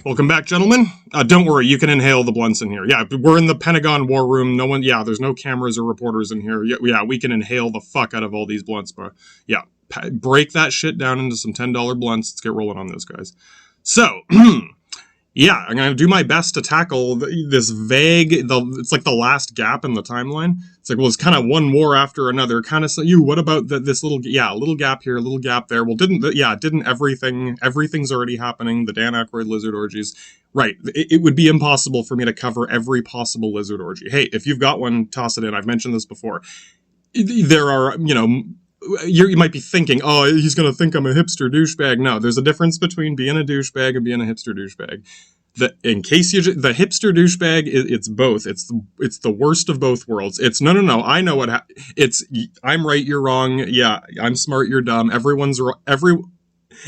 Welcome back, gentlemen. Don't worry, you can inhale the blunts in here. Yeah, we're in the Pentagon War Room. There's no cameras or reporters in here. Yeah, we can inhale the fuck out of all these blunts, but yeah, break that shit down into some $10 blunts. Let's get rolling on those guys. So, yeah, I'm going to do my best to tackle this vague, it's like the last gap in the timeline. It's like, well, it's kind of one war after another. Kind of, what about this little gap here, a little gap there? Well, didn't everything's already happening. The Dan Aykroyd lizard orgies. Right. It would be impossible for me to cover every possible lizard orgy. Hey, if you've got one, toss it in. I've mentioned this before. There are, you might be thinking, oh, he's going to think I'm a hipster douchebag. No, there's a difference between being a douchebag and being a hipster douchebag. The hipster douchebag, it's both. It's the worst of both worlds. It's no. I know what it's. I'm right, you're wrong. Yeah, I'm smart, you're dumb.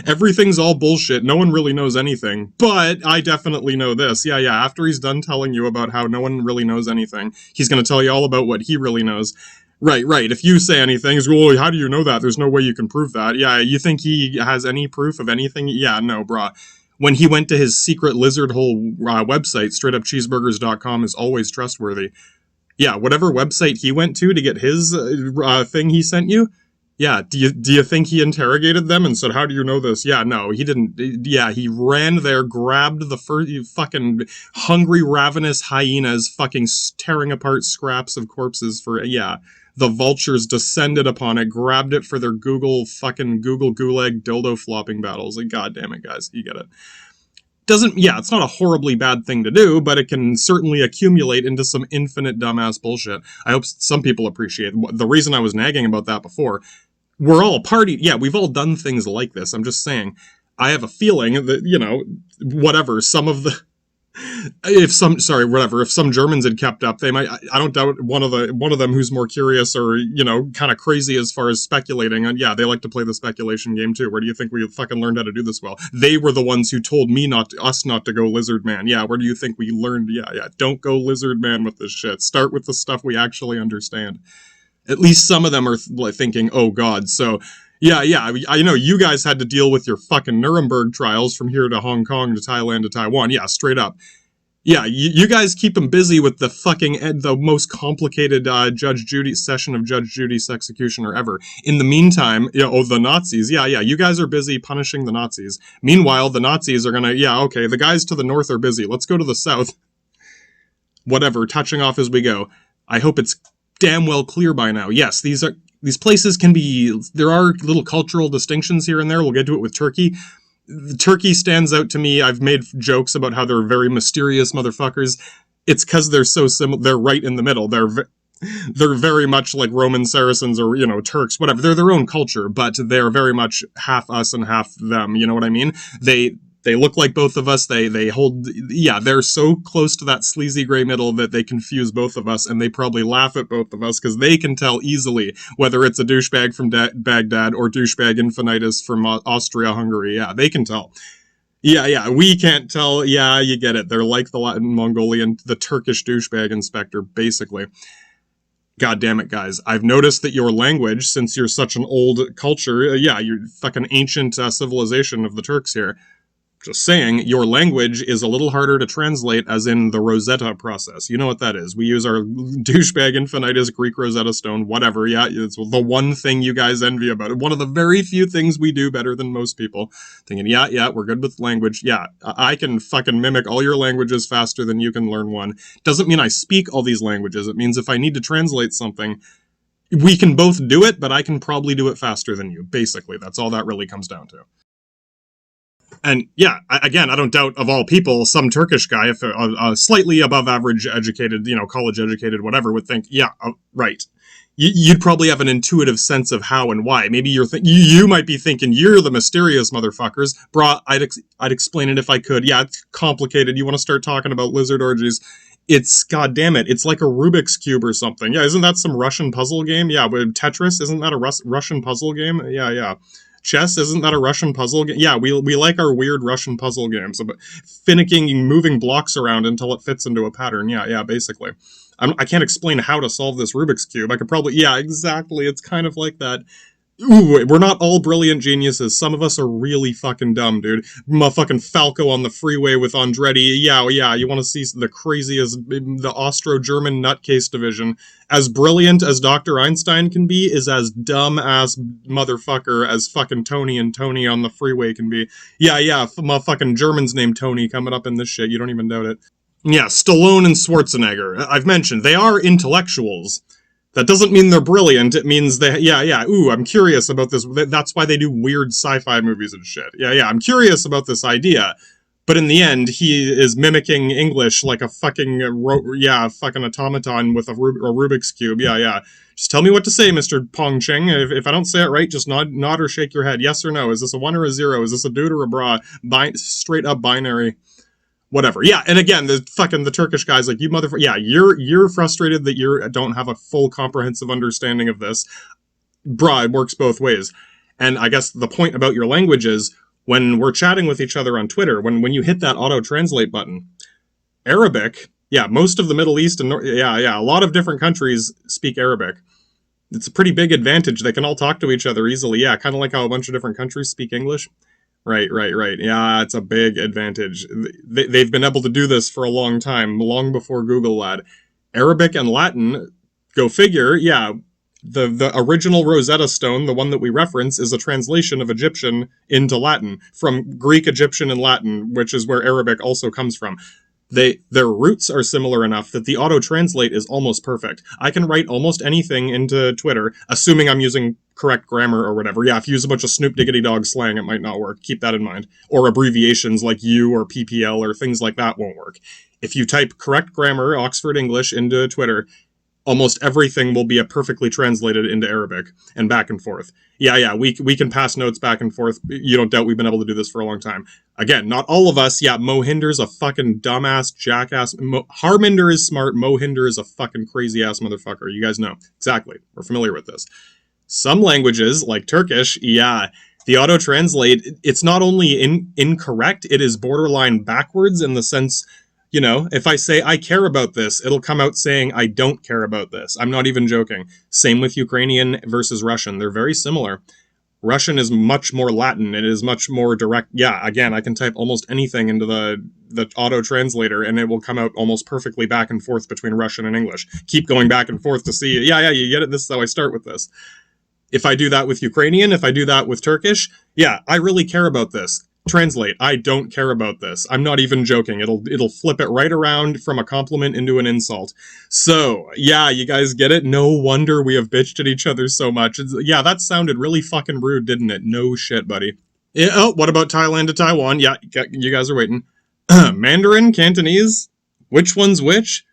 Everything's all bullshit. No one really knows anything. But I definitely know this. Yeah. After he's done telling you about how no one really knows anything, he's going to tell you all about what he really knows. Right. If you say anything, he's well, how do you know that? There's no way you can prove that. Yeah, you think he has any proof of anything? Yeah, no, brah. When he went to his secret lizard hole website, straightupcheeseburgers.com is always trustworthy. Yeah, whatever website he went to get his thing he sent you, yeah, do you think he interrogated them and said, how do you know this? Yeah, no, he didn't. Yeah, he ran there, grabbed the fucking hungry, ravenous hyenas fucking tearing apart scraps of corpses for, yeah. The vultures descended upon it, grabbed it for their Google Gulag dildo flopping battles. Like, God damn it, guys, you get it. It's not a horribly bad thing to do, but it can certainly accumulate into some infinite dumbass bullshit. I hope some people appreciate it. The reason I was nagging about that before, we're all partied. Yeah, we've all done things like this. I'm just saying, I have a feeling that, whatever, if some Germans had kept up, they might. I don't doubt one of them who's more curious or kind of crazy as far as speculating. And yeah, they like to play the speculation game too. Where do you think we fucking learned how to do this well? They were the ones who told us not to go lizard man. Yeah, where do you think we learned? Yeah, don't go lizard man with this shit. Start with the stuff we actually understand. At least some of them are thinking, oh God, so. Yeah, I know you guys had to deal with your fucking Nuremberg trials from here to Hong Kong to Thailand to Taiwan. Yeah, straight up. Yeah, you guys keep them busy with the most complicated session of Judge Judy's executioner ever. In the meantime, the Nazis. Yeah, you guys are busy punishing the Nazis. Meanwhile, the Nazis are gonna, okay, the guys to the north are busy. Let's go to the south. Whatever, touching off as we go. I hope it's damn well clear by now. Yes, these places there are little cultural distinctions here and there. We'll get to it with Turkey. Turkey stands out to me. I've made jokes about how they're very mysterious motherfuckers. It's because they're so similar. They're right in the middle. They're very much like Roman Saracens or, Turks, whatever. They're their own culture, but they're very much half us and half them. You know what I mean? They look like both of us. They hold, they're so close to that sleazy gray middle that they confuse both of us, and they probably laugh at both of us because they can tell easily whether it's a douchebag from Baghdad or douchebag infinitus from Austria-Hungary. Yeah, they can tell. Yeah, we can't tell. Yeah, you get it. They're like the Latin Mongolian, the Turkish douchebag inspector, basically. God damn it, guys. I've noticed that your language, since you're such an old culture, you're fucking ancient civilization of the Turks here. Just saying, your language is a little harder to translate, as in the Rosetta process. You know what that is. We use our douchebag infinitus, Greek Rosetta Stone, whatever. Yeah, it's the one thing you guys envy about it. One of the very few things we do better than most people. Thinking, yeah, we're good with language. Yeah, I can fucking mimic all your languages faster than you can learn one. Doesn't mean I speak all these languages. It means if I need to translate something, we can both do it, but I can probably do it faster than you. Basically, that's all that really comes down to. And yeah, again, I don't doubt, of all people, some Turkish guy, if slightly above average educated, college educated, whatever, would think, right. You'd probably have an intuitive sense of how and why. Maybe you might be thinking, you're the mysterious motherfuckers. Brah, I'd explain it if I could. Yeah, it's complicated. You want to start talking about lizard orgies. It's, goddammit, it's like a Rubik's Cube or something. Yeah, isn't that some Russian puzzle game? Yeah, with Tetris, isn't that a Russian puzzle game? Yeah. Chess, isn't that a Russian puzzle game? Yeah, we like our weird Russian puzzle games, but finicking, moving blocks around until it fits into a pattern. Yeah, basically. I can't explain how to solve this Rubik's Cube. I could probably, yeah, exactly. It's kind of like that. Ooh, we're not all brilliant geniuses. Some of us are really fucking dumb, dude. Fucking Falco on the freeway with Andretti. Yeah, you want to see the craziest, the Austro-German nutcase division. As brilliant as Dr. Einstein can be, is as dumb-ass motherfucker as fucking Tony and Tony on the freeway can be. Yeah, fucking German's named Tony coming up in this shit. You don't even doubt it. Yeah, Stallone and Schwarzenegger. I've mentioned, they are intellectuals. That doesn't mean they're brilliant. It means they, ooh, I'm curious about this. That's why they do weird sci-fi movies and shit. Yeah, I'm curious about this idea. But in the end, he is mimicking English like a fucking, fucking automaton with a Rubik's Cube. Yeah. Just tell me what to say, Mr. Pong Ching. If I don't say it right, just nod or shake your head. Yes or no? Is this a 1 or a 0? Is this a dude or a bra? Straight up binary. Whatever. Yeah, and again, the Turkish guy's like, you motherfucker. Yeah, you're frustrated that you don't have a full comprehensive understanding of this. Bruh, it works both ways. And I guess the point about your language is, when we're chatting with each other on Twitter, when you hit that auto-translate button, Arabic, most of the Middle East and a lot of different countries speak Arabic. It's a pretty big advantage. They can all talk to each other easily. Yeah, kind of like how a bunch of different countries speak English. Right. Yeah, it's a big advantage. They've been able to do this for a long time, long before Google, lad. Arabic and Latin, go figure, the original Rosetta Stone, the one that we reference, is a translation of Egyptian into Latin, from Greek, Egyptian, and Latin, which is where Arabic also comes from. Their roots are similar enough that the auto-translate is almost perfect. I can write almost anything into Twitter, assuming I'm using correct grammar or whatever. Yeah, if you use a bunch of Snoop Diggity Dog slang, it might not work. Keep that in mind. Or abbreviations like U or PPL or things like that won't work. If you type correct grammar, Oxford English, into Twitter, almost everything will be perfectly translated into Arabic and back and forth. Yeah, we can pass notes back and forth. You don't doubt we've been able to do this for a long time. Again, not all of us. Yeah, Mohinder's a fucking dumbass jackass. Harminder is smart. Mohinder is a fucking crazy ass motherfucker. You guys know. Exactly. We're familiar with this. Some languages, like Turkish, the auto-translate, it's not only incorrect, it is borderline backwards in the sense, if I say I care about this, it'll come out saying I don't care about this. I'm not even joking. Same with Ukrainian versus Russian. They're very similar. Russian is much more Latin. It is much more direct. Yeah, again, I can type almost anything into the auto-translator and it will come out almost perfectly back and forth between Russian and English. Keep going back and forth to see, you get it? This is how I start with this. If I do that with Ukrainian, if I do that with Turkish, I really care about this. Translate, I don't care about this. I'm not even joking. It'll flip it right around from a compliment into an insult. So, you guys get it? No wonder we have bitched at each other so much. That sounded really fucking rude, didn't it? No shit, buddy. What about Thailand to Taiwan? Yeah, you guys are waiting. Mandarin, Cantonese? Which one's which?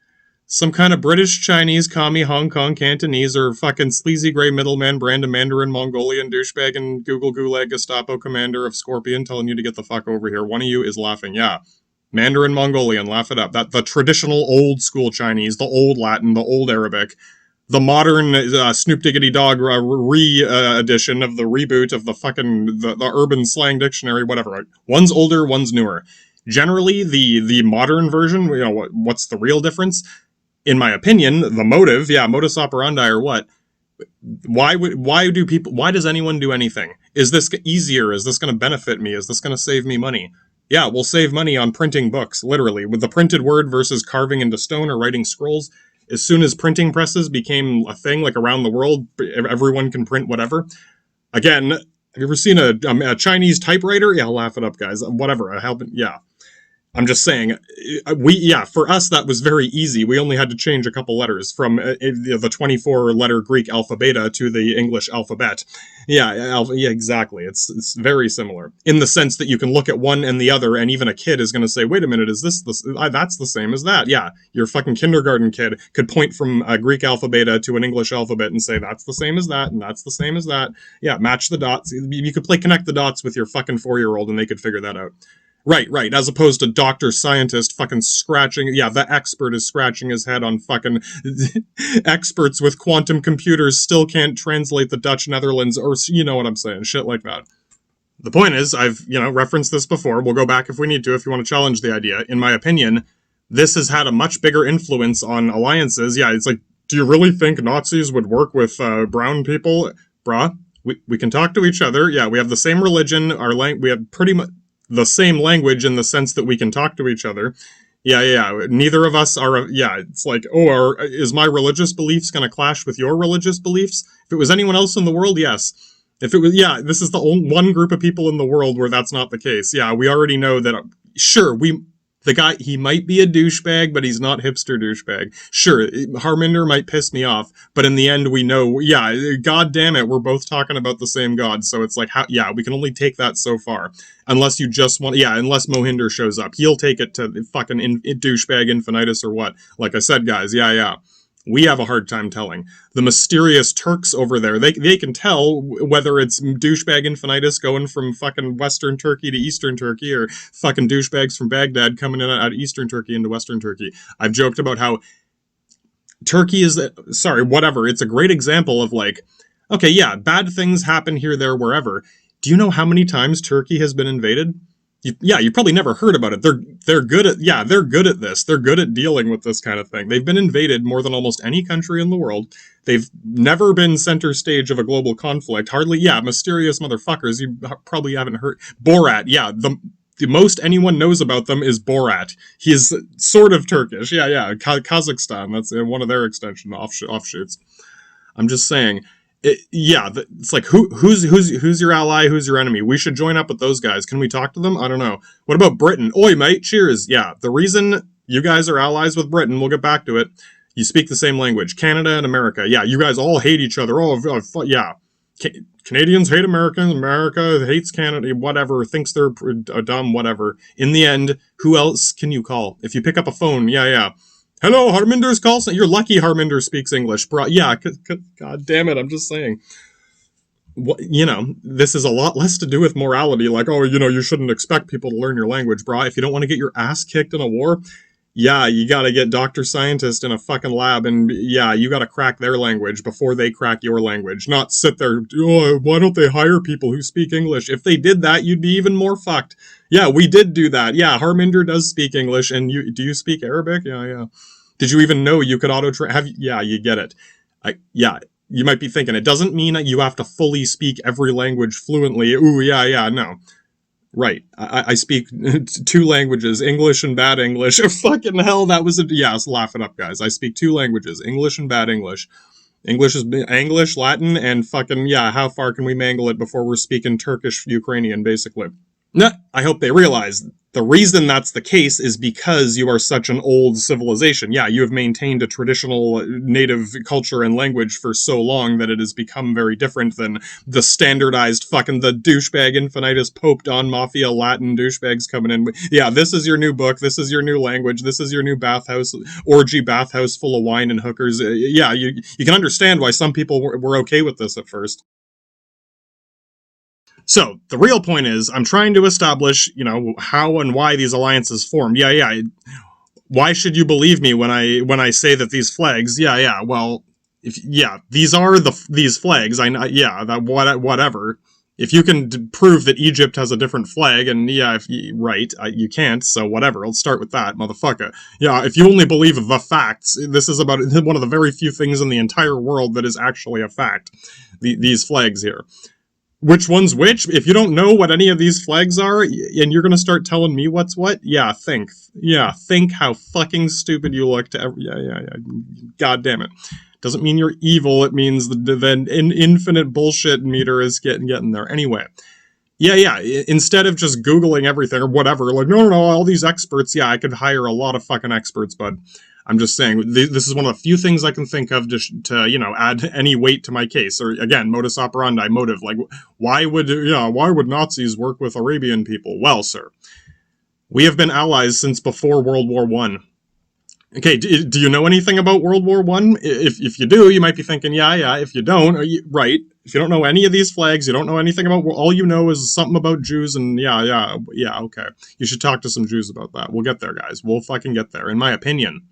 Some kind of British, Chinese, commie, Hong Kong, Cantonese, or fucking sleazy grey middleman brand of Mandarin, Mongolian, douchebag, and Google Gulag Gestapo commander of Scorpion telling you to get the fuck over here. One of you is laughing. Yeah. Mandarin, Mongolian, laugh it up. The traditional old school Chinese, the old Latin, the old Arabic, the modern Snoop Diggity Dog edition of the reboot of the fucking, the urban slang dictionary, whatever. One's older, one's newer. Generally, the modern version, what's the real difference? In my opinion, the motive, modus operandi or what? Why does anyone do anything? Is this easier? Is this going to benefit me? Is this going to save me money? Yeah, we'll save money on printing books, literally. With the printed word versus carving into stone or writing scrolls, as soon as printing presses became a thing, like around the world, everyone can print whatever. Again, have you ever seen a Chinese typewriter? Yeah, laugh it up, guys. Whatever, I'm just saying, for us, that was very easy. We only had to change a couple letters from the 24-letter Greek alphabet to the English alphabet. Exactly. It's very similar in the sense that you can look at one and the other, and even a kid is going to say, wait a minute, is this that's the same as that? Yeah, your fucking kindergarten kid could point from a Greek alphabet to an English alphabet and say, that's the same as that, and that's the same as that. Yeah, match the dots. You could play connect the dots with your fucking 4-year-old, and they could figure that out. Right, as opposed to doctor, scientist fucking scratching, the expert is scratching his head on fucking experts with quantum computers still can't translate the Dutch Netherlands, or you know what I'm saying, shit like that. The point is, I've, referenced this before, we'll go back if we need to, if you want to challenge the idea. In my opinion, this has had a much bigger influence on alliances. Yeah, it's like, do you really think Nazis would work with brown people? Bruh. We can talk to each other. Yeah, we have the same religion. We have pretty much the same language in the sense that we can talk to each other. Yeah. Neither of us are. Yeah, it's like, is my religious beliefs going to clash with your religious beliefs? If it was anyone else in the world, yes. If it was, yeah, this is the only one group of people in the world where that's not the case. Yeah, we already know that. Sure, the guy, he might be a douchebag, but he's not hipster douchebag. Sure, Harminder might piss me off, but in the end we know, yeah, god damn it, we're both talking about the same god, so it's like, we can only take that so far. Unless you just want, unless Mohinder shows up. He'll take it to fucking douchebag infinitus or what. Like I said, guys, we have a hard time telling. The mysterious Turks over there, they can tell whether it's douchebag infinitus going from fucking Western Turkey to Eastern Turkey, or fucking douchebags from Baghdad coming in out of Eastern Turkey into Western Turkey. I've joked about how Turkey is, whatever. It's a great example of like, okay, yeah, bad things happen here, there, wherever. Do you know how many times Turkey has been invaded? You probably never heard about it. They're good at this. They're good at dealing with this kind of thing. They've been invaded more than almost any country in the world. They've never been center stage of a global conflict. Hardly, mysterious motherfuckers. You probably haven't heard. Borat, the most anyone knows about them is Borat. He's sort of Turkish. Kazakhstan. That's one of their extension offshoots. I'm just saying. It's like who's your ally, who's your enemy? We should join up with those guys. Can we talk to them? I don't know. What about Britain? Oi, mate, cheers. Yeah, the reason you guys are allies with Britain, we'll get back to it. You speak the same language. Canada and America. Yeah, you guys all hate each other. Canadians hate Americans. America hates Canada. Whatever, thinks they're dumb. Whatever. In the end, who else can you call if you pick up a phone? Hello, Harminder's call center. You're lucky Harminder speaks English, bro. God damn it, I'm just saying. This is a lot less to do with morality. Like, you shouldn't expect people to learn your language, bro. If you don't want to get your ass kicked in a war, you gotta get Dr. Scientist in a fucking lab, and you gotta crack their language before they crack your language. Not sit there, why don't they hire people who speak English? If they did that, you'd be even more fucked. Yeah, we did do that. Yeah, Harminder does speak English, and do you speak Arabic? Yeah. Did you even know you could auto-train? You get it. You might be thinking, it doesn't mean that you have to fully speak every language fluently. Ooh, no. Right. I speak 2 languages, English and bad English. Fucking hell, that was laugh it up, guys. I speak 2 languages, English and bad English. English is English, Latin, and fucking, how far can we mangle it before we're speaking Turkish, Ukrainian, basically? No, I hope they realize the reason that's the case is because you are such an old civilization. Yeah, you have maintained a traditional native culture and language for so long that it has become very different than the standardized fucking the douchebag infinitus Pope Don Mafia Latin douchebags coming in. Yeah, this is your new book. This is your new language. This is your new orgy bathhouse full of wine and hookers. You can understand why some people were okay with this at first. So, the real point is, I'm trying to establish, how and why these alliances formed. Why should you believe me when I say that these flags, well, these are these flags, whatever. If you can prove that Egypt has a different flag, and you can't, so whatever, let's start with that, motherfucker. If you only believe the facts, this is about one of the very few things in the entire world that is actually a fact. These flags here. Which one's which? If you don't know what any of these flags are, and you're gonna start telling me what's what, think. Think how fucking stupid you look to God damn it. Doesn't mean you're evil, it means the infinite bullshit meter is getting there. Anyway. Instead of just Googling everything or whatever, like, no, all these experts, I could hire a lot of fucking experts, bud. I'm just saying, this is one of the few things I can think of to add any weight to my case. Or, again, modus operandi, motive. Like, why would Nazis work with Arabian people? Well, sir, we have been allies since before World War I. Okay, do you know anything about World War I? If you do, you might be thinking, if you don't, right. If you don't know any of these flags, you don't know anything about, all you know is something about Jews, and okay. You should talk to some Jews about that. We'll get there, guys. We'll fucking get there, in my opinion.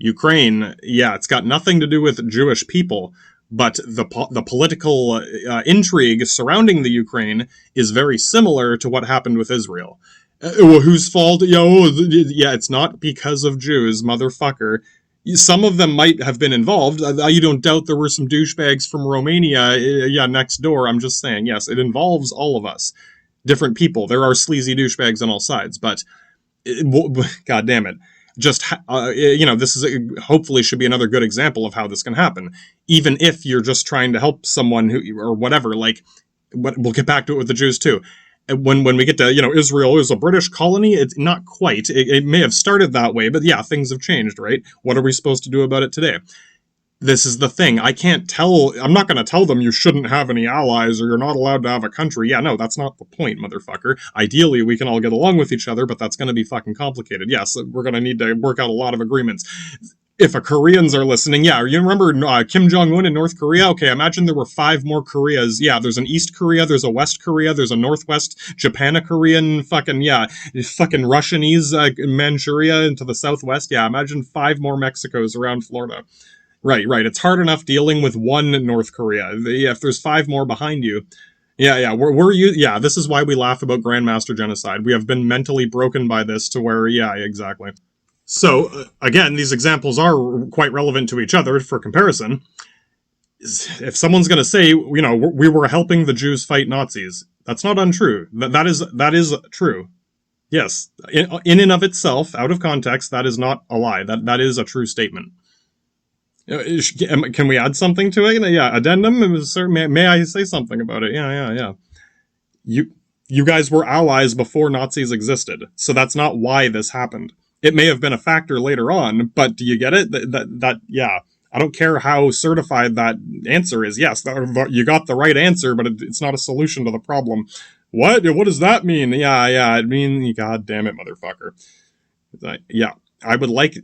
Ukraine, it's got nothing to do with Jewish people, but the political intrigue surrounding the Ukraine is very similar to what happened with Israel. Whose fault? It's not because of Jews, motherfucker. Some of them might have been involved. You don't doubt there were some douchebags from Romania, next door. I'm just saying, yes, it involves all of us. Different people. There are sleazy douchebags on all sides, but god damn it. Just, this is hopefully should be another good example of how this can happen. Even if you're just trying to help someone or whatever, like, we'll get back to it with the Jews too. When we get to, Israel is a British colony, it's not quite. It may have started that way, but yeah, things have changed, right? What are we supposed to do about it today? This is the thing. I'm not going to tell them you shouldn't have any allies or you're not allowed to have a country. Yeah, no, that's not the point, motherfucker. Ideally, we can all get along with each other, but that's going to be fucking complicated. Yes, we're going to need to work out a lot of agreements. If Koreans are listening, yeah, you remember Kim Jong-un in North Korea? Okay, imagine there were 5 more Koreas. Yeah, there's an East Korea, there's a West Korea, there's a Northwest Japan-Korean, fucking Russianese Manchuria into the Southwest. Yeah, imagine 5 more Mexicos around Florida. Right. It's hard enough dealing with one North Korea. If there's 5 more behind you. Yeah, this is why we laugh about Grandmaster Genocide. We have been mentally broken by this to where, yeah, exactly. So, again, these examples are quite relevant to each other for comparison. If someone's going to say, we were helping the Jews fight Nazis, that's not untrue. That is true. Yes, in and of itself, out of context, that is not a lie. That is a true statement. Can we add something to it? Yeah, addendum? May I say something about it? Yeah. You guys were allies before Nazis existed, so that's not why this happened. It may have been a factor later on, but do you get it? Yeah. I don't care how certified that answer is. Yes, you got the right answer, but it's not a solution to the problem. What? What does that mean? Yeah, it means, god damn it, motherfucker. Yeah.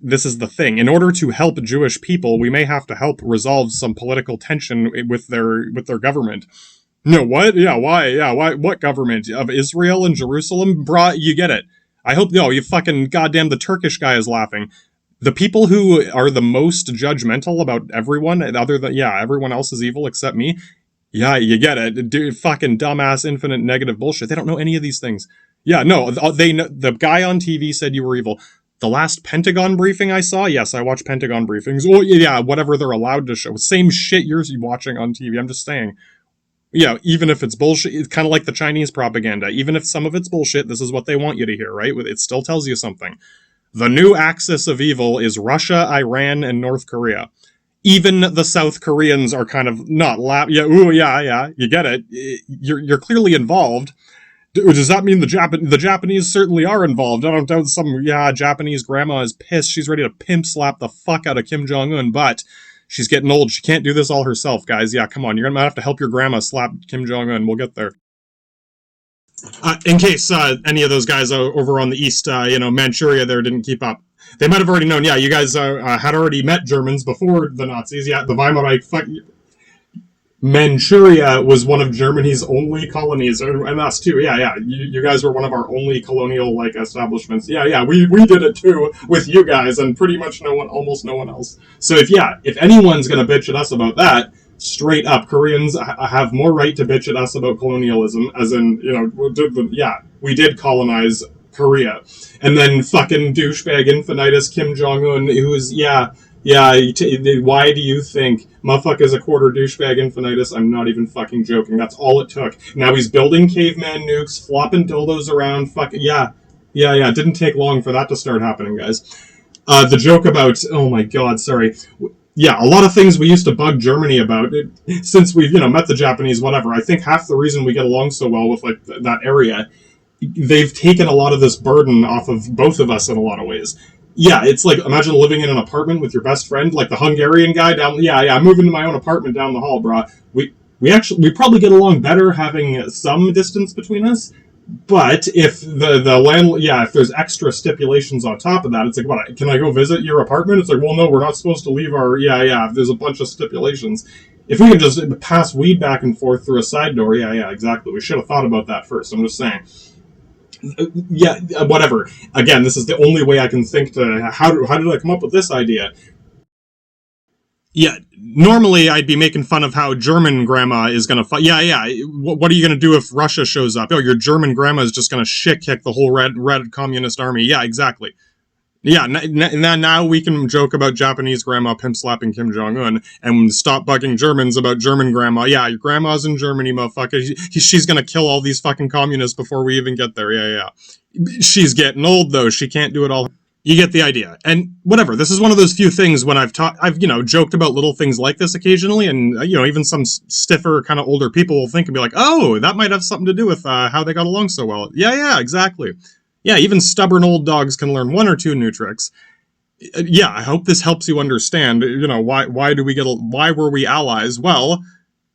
This is the thing. In order to help Jewish people, we may have to help resolve some political tension with their government. No, what? Yeah, why? Yeah, why? What government? Of Israel and Jerusalem? Brah, you get it. I hope, you fucking goddamn, the Turkish guy is laughing. The people who are the most judgmental about everyone, everyone else is evil except me. Yeah, you get it. Dude, fucking dumbass, infinite negative bullshit. They don't know any of these things. Yeah, no, they know. The guy on TV said you were evil. The last Pentagon briefing I saw, yes, I watch Pentagon briefings. Oh, yeah, whatever they're allowed to show. Same shit you're watching on TV. I'm just saying. Yeah, even if it's bullshit, it's kind of like the Chinese propaganda. Even if some of it's bullshit, this is what they want you to hear, right? It still tells you something. The new axis of evil is Russia, Iran, and North Korea. Even the South Koreans are kind of not yeah, you get it. You're clearly involved. Does that mean the Japanese certainly are involved? I don't doubt some Japanese grandma is pissed. She's ready to pimp slap the fuck out of Kim Jong-un, but she's getting old. She can't do this all herself, guys. Yeah, come on. You're going to have to help your grandma slap Kim Jong-un. We'll get there. In case any of those guys over on the east, Manchuria there didn't keep up. They might have already known. Yeah, you guys had already met Germans before the Nazis. Yeah, the Weimar Reich. Manchuria was one of Germany's only colonies, and us too. Yeah. You guys were one of our only colonial establishments. Yeah. We did it too with you guys, and pretty much almost no one else. So if anyone's gonna bitch at us about that, straight up, Koreans have more right to bitch at us about colonialism, as in we did colonize Korea, and then fucking douchebag infinitus Kim Jong-un, who's why do you think motherfucker's a quarter douchebag infinitus? I'm not even fucking joking. That's all it took. Now he's building caveman nukes, flopping dildos around. Yeah. It didn't take long for that to start happening, guys. The joke about, oh my god, sorry. Yeah, a lot of things we used to bug Germany about, since we've, met the Japanese, whatever. I think half the reason we get along so well with, that area, they've taken a lot of this burden off of both of us in a lot of ways. Yeah, it's like, imagine living in an apartment with your best friend, like the Hungarian guy down. I'm moving to my own apartment down the hall, brah. We probably get along better having some distance between us. But if the landlord, if there's extra stipulations on top of that, it's like, what? Can I go visit your apartment? It's like, well, no, we're not supposed to leave our. If there's a bunch of stipulations, if we can just pass weed back and forth through a side door, exactly. We should have thought about that first. I'm just saying. Whatever. Again, this is the only way I can think to how did I come up with this idea? Yeah, normally I'd be making fun of how German grandma is gonna fight. What are you gonna do if Russia shows up? Oh, your German grandma is just gonna shit kick the whole red communist army. Yeah, exactly. Yeah, now we can joke about Japanese grandma pimp slapping Kim Jong-un and stop bugging Germans about German grandma. Yeah, your grandma's in Germany, motherfucker. She's gonna kill all these fucking communists before we even get there. Yeah. She's getting old, though. She can't do it all. You get the idea. And whatever, this is one of those few things when I've joked about little things like this occasionally, and, even some stiffer, kind of older people will think and be like, oh, that might have something to do with how they got along so well. Yeah, exactly. Yeah, even stubborn old dogs can learn one or two new tricks. Yeah, I hope this helps you understand, why were we allies? Well,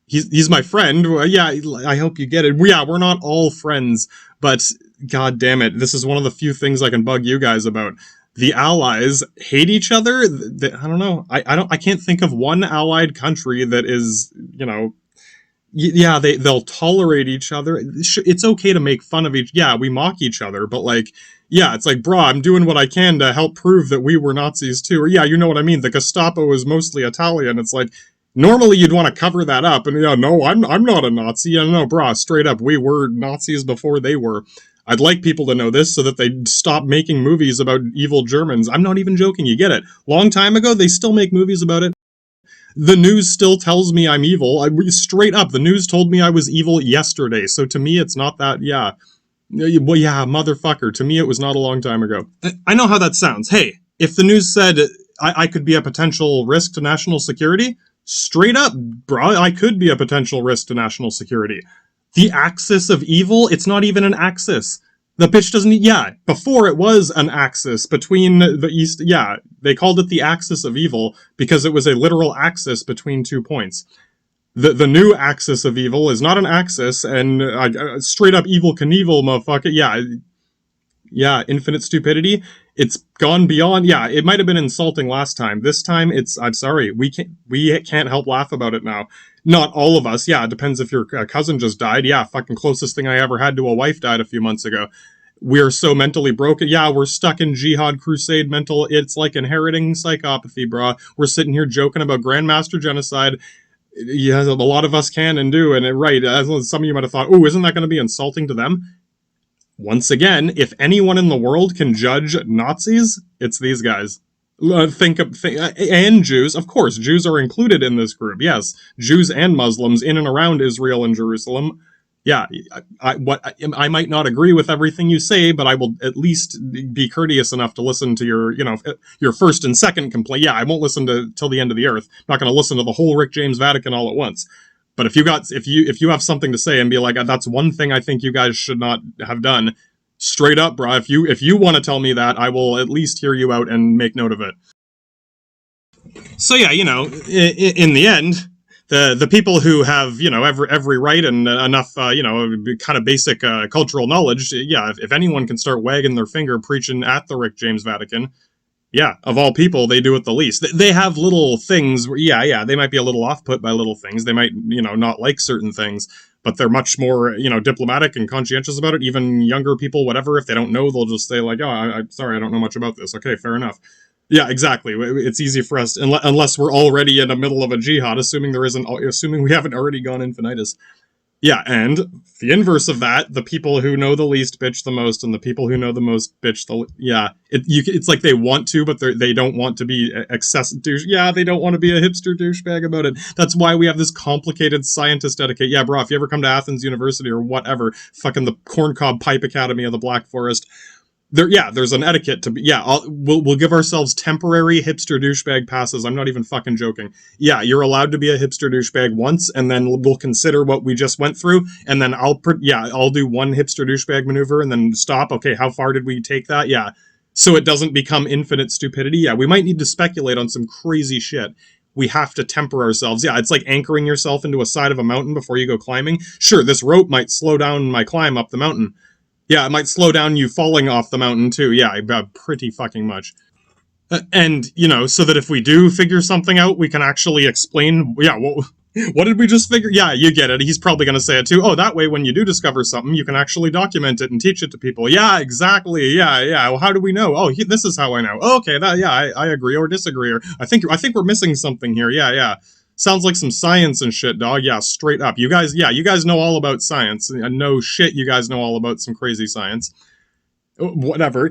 he's my friend. Yeah, I hope you get it. Yeah, we're not all friends, but god damn it, this is one of the few things I can bug you guys about. The allies hate each other. I don't know. I can't think of one allied country that is, yeah, they'll tolerate each other. It's okay to make fun of we mock each other, but it's like, bro, I'm doing what I can to help prove that we were Nazis too. Or yeah, you know what I mean. The Gestapo is mostly Italian. It's like, normally you'd want to cover that up, and no, I'm not a Nazi. Yeah, no, bro, straight up, we were Nazis before they were. I'd like people to know this so that they'd stop making movies about evil Germans. I'm not even joking, you get it. Long time ago, they still make movies about it. The news still tells me I'm evil. Straight up, the news told me I was evil yesterday, so to me it's not that, yeah. Well, yeah, motherfucker, to me it was not a long time ago. I know how that sounds. Hey, if the news said I could be a potential risk to national security, straight up, bro, I could be a potential risk to national security. The axis of evil, it's not even an axis. The bitch doesn't, before it was an axis between the east, they called it the axis of evil because it was a literal axis between 2 points. The new axis of evil is not an axis, and straight up Evel Knievel, motherfucker, infinite stupidity. It's gone beyond, it might have been insulting last time. This time, I'm sorry, we can't help laugh about it now. Not all of us, it depends if your cousin just died. Fucking closest thing I ever had to a wife died a few months ago. We're so mentally broken. We're stuck in jihad crusade mental. It's like inheriting psychopathy, brah. We're sitting here joking about Grandmaster Genocide. Yeah, a lot of us can and do, and right, as some of you might have thought, oh, isn't that going to be insulting to them? Once again, if anyone in the world can judge Nazis, it's these guys. And Jews, of course, Jews are included in this group. Yes, Jews and Muslims in and around Israel and Jerusalem. Yeah, I might not agree with everything you say, but I will at least be courteous enough to listen to your first and second complaint. I won't listen till the end of the earth. I'm not going to listen to the whole Rick James Vatican all at once. But if you have something to say and be like, that's one thing I think you guys should not have done, straight up, bro. If you want to tell me that, I will at least hear you out and make note of it. So yeah, in the end, the people who have every right and enough kind of basic cultural knowledge, if anyone can start wagging their finger preaching at the Rick James Vatican, of all people, they do it the least. They have little things where, they might be a little off-put by little things. They might, not like certain things, but they're much more, diplomatic and conscientious about it. Even younger people, whatever, if they don't know, they'll just say like, oh, I'm sorry, I don't know much about this. Okay, fair enough. Yeah, exactly. It's easy for us, unless we're already in the middle of a jihad, assuming we haven't already gone infinitus. Yeah, and the inverse of that, the people who know the least bitch the most, and the people who know the most bitch the it's like they want to, but they don't want to be excessive douche. Yeah, they don't want to be a hipster douchebag about it. That's why we have this complicated scientist etiquette. Yeah, bro, if you ever come to Athens University or whatever, fucking the Corncob Pipe Academy of the Black Forest, there's an etiquette to be, we'll give ourselves temporary hipster douchebag passes. I'm not even fucking joking. Yeah, you're allowed to be a hipster douchebag once, and then we'll consider what we just went through, and then I'll do one hipster douchebag maneuver and then stop. Okay, how far did we take that? Yeah, so it doesn't become infinite stupidity. Yeah, we might need to speculate on some crazy shit. We have to temper ourselves. Yeah, it's like anchoring yourself into a side of a mountain before you go climbing. Sure, this rope might slow down my climb up the mountain. Yeah, it might slow down you falling off the mountain, too. Yeah, pretty fucking much. And, so that if we do figure something out, we can actually explain, what did we just figure? Yeah, you get it. He's probably going to say it, too. Oh, that way, when you do discover something, you can actually document it and teach it to people. Yeah, exactly. Yeah. Well, how do we know? Oh, this is how I know. Oh, okay, I agree or disagree. Or I think we're missing something here. Yeah. Sounds like some science and shit, dog. Yeah, straight up. You guys know all about science. No shit, you guys know all about some crazy science. whatever.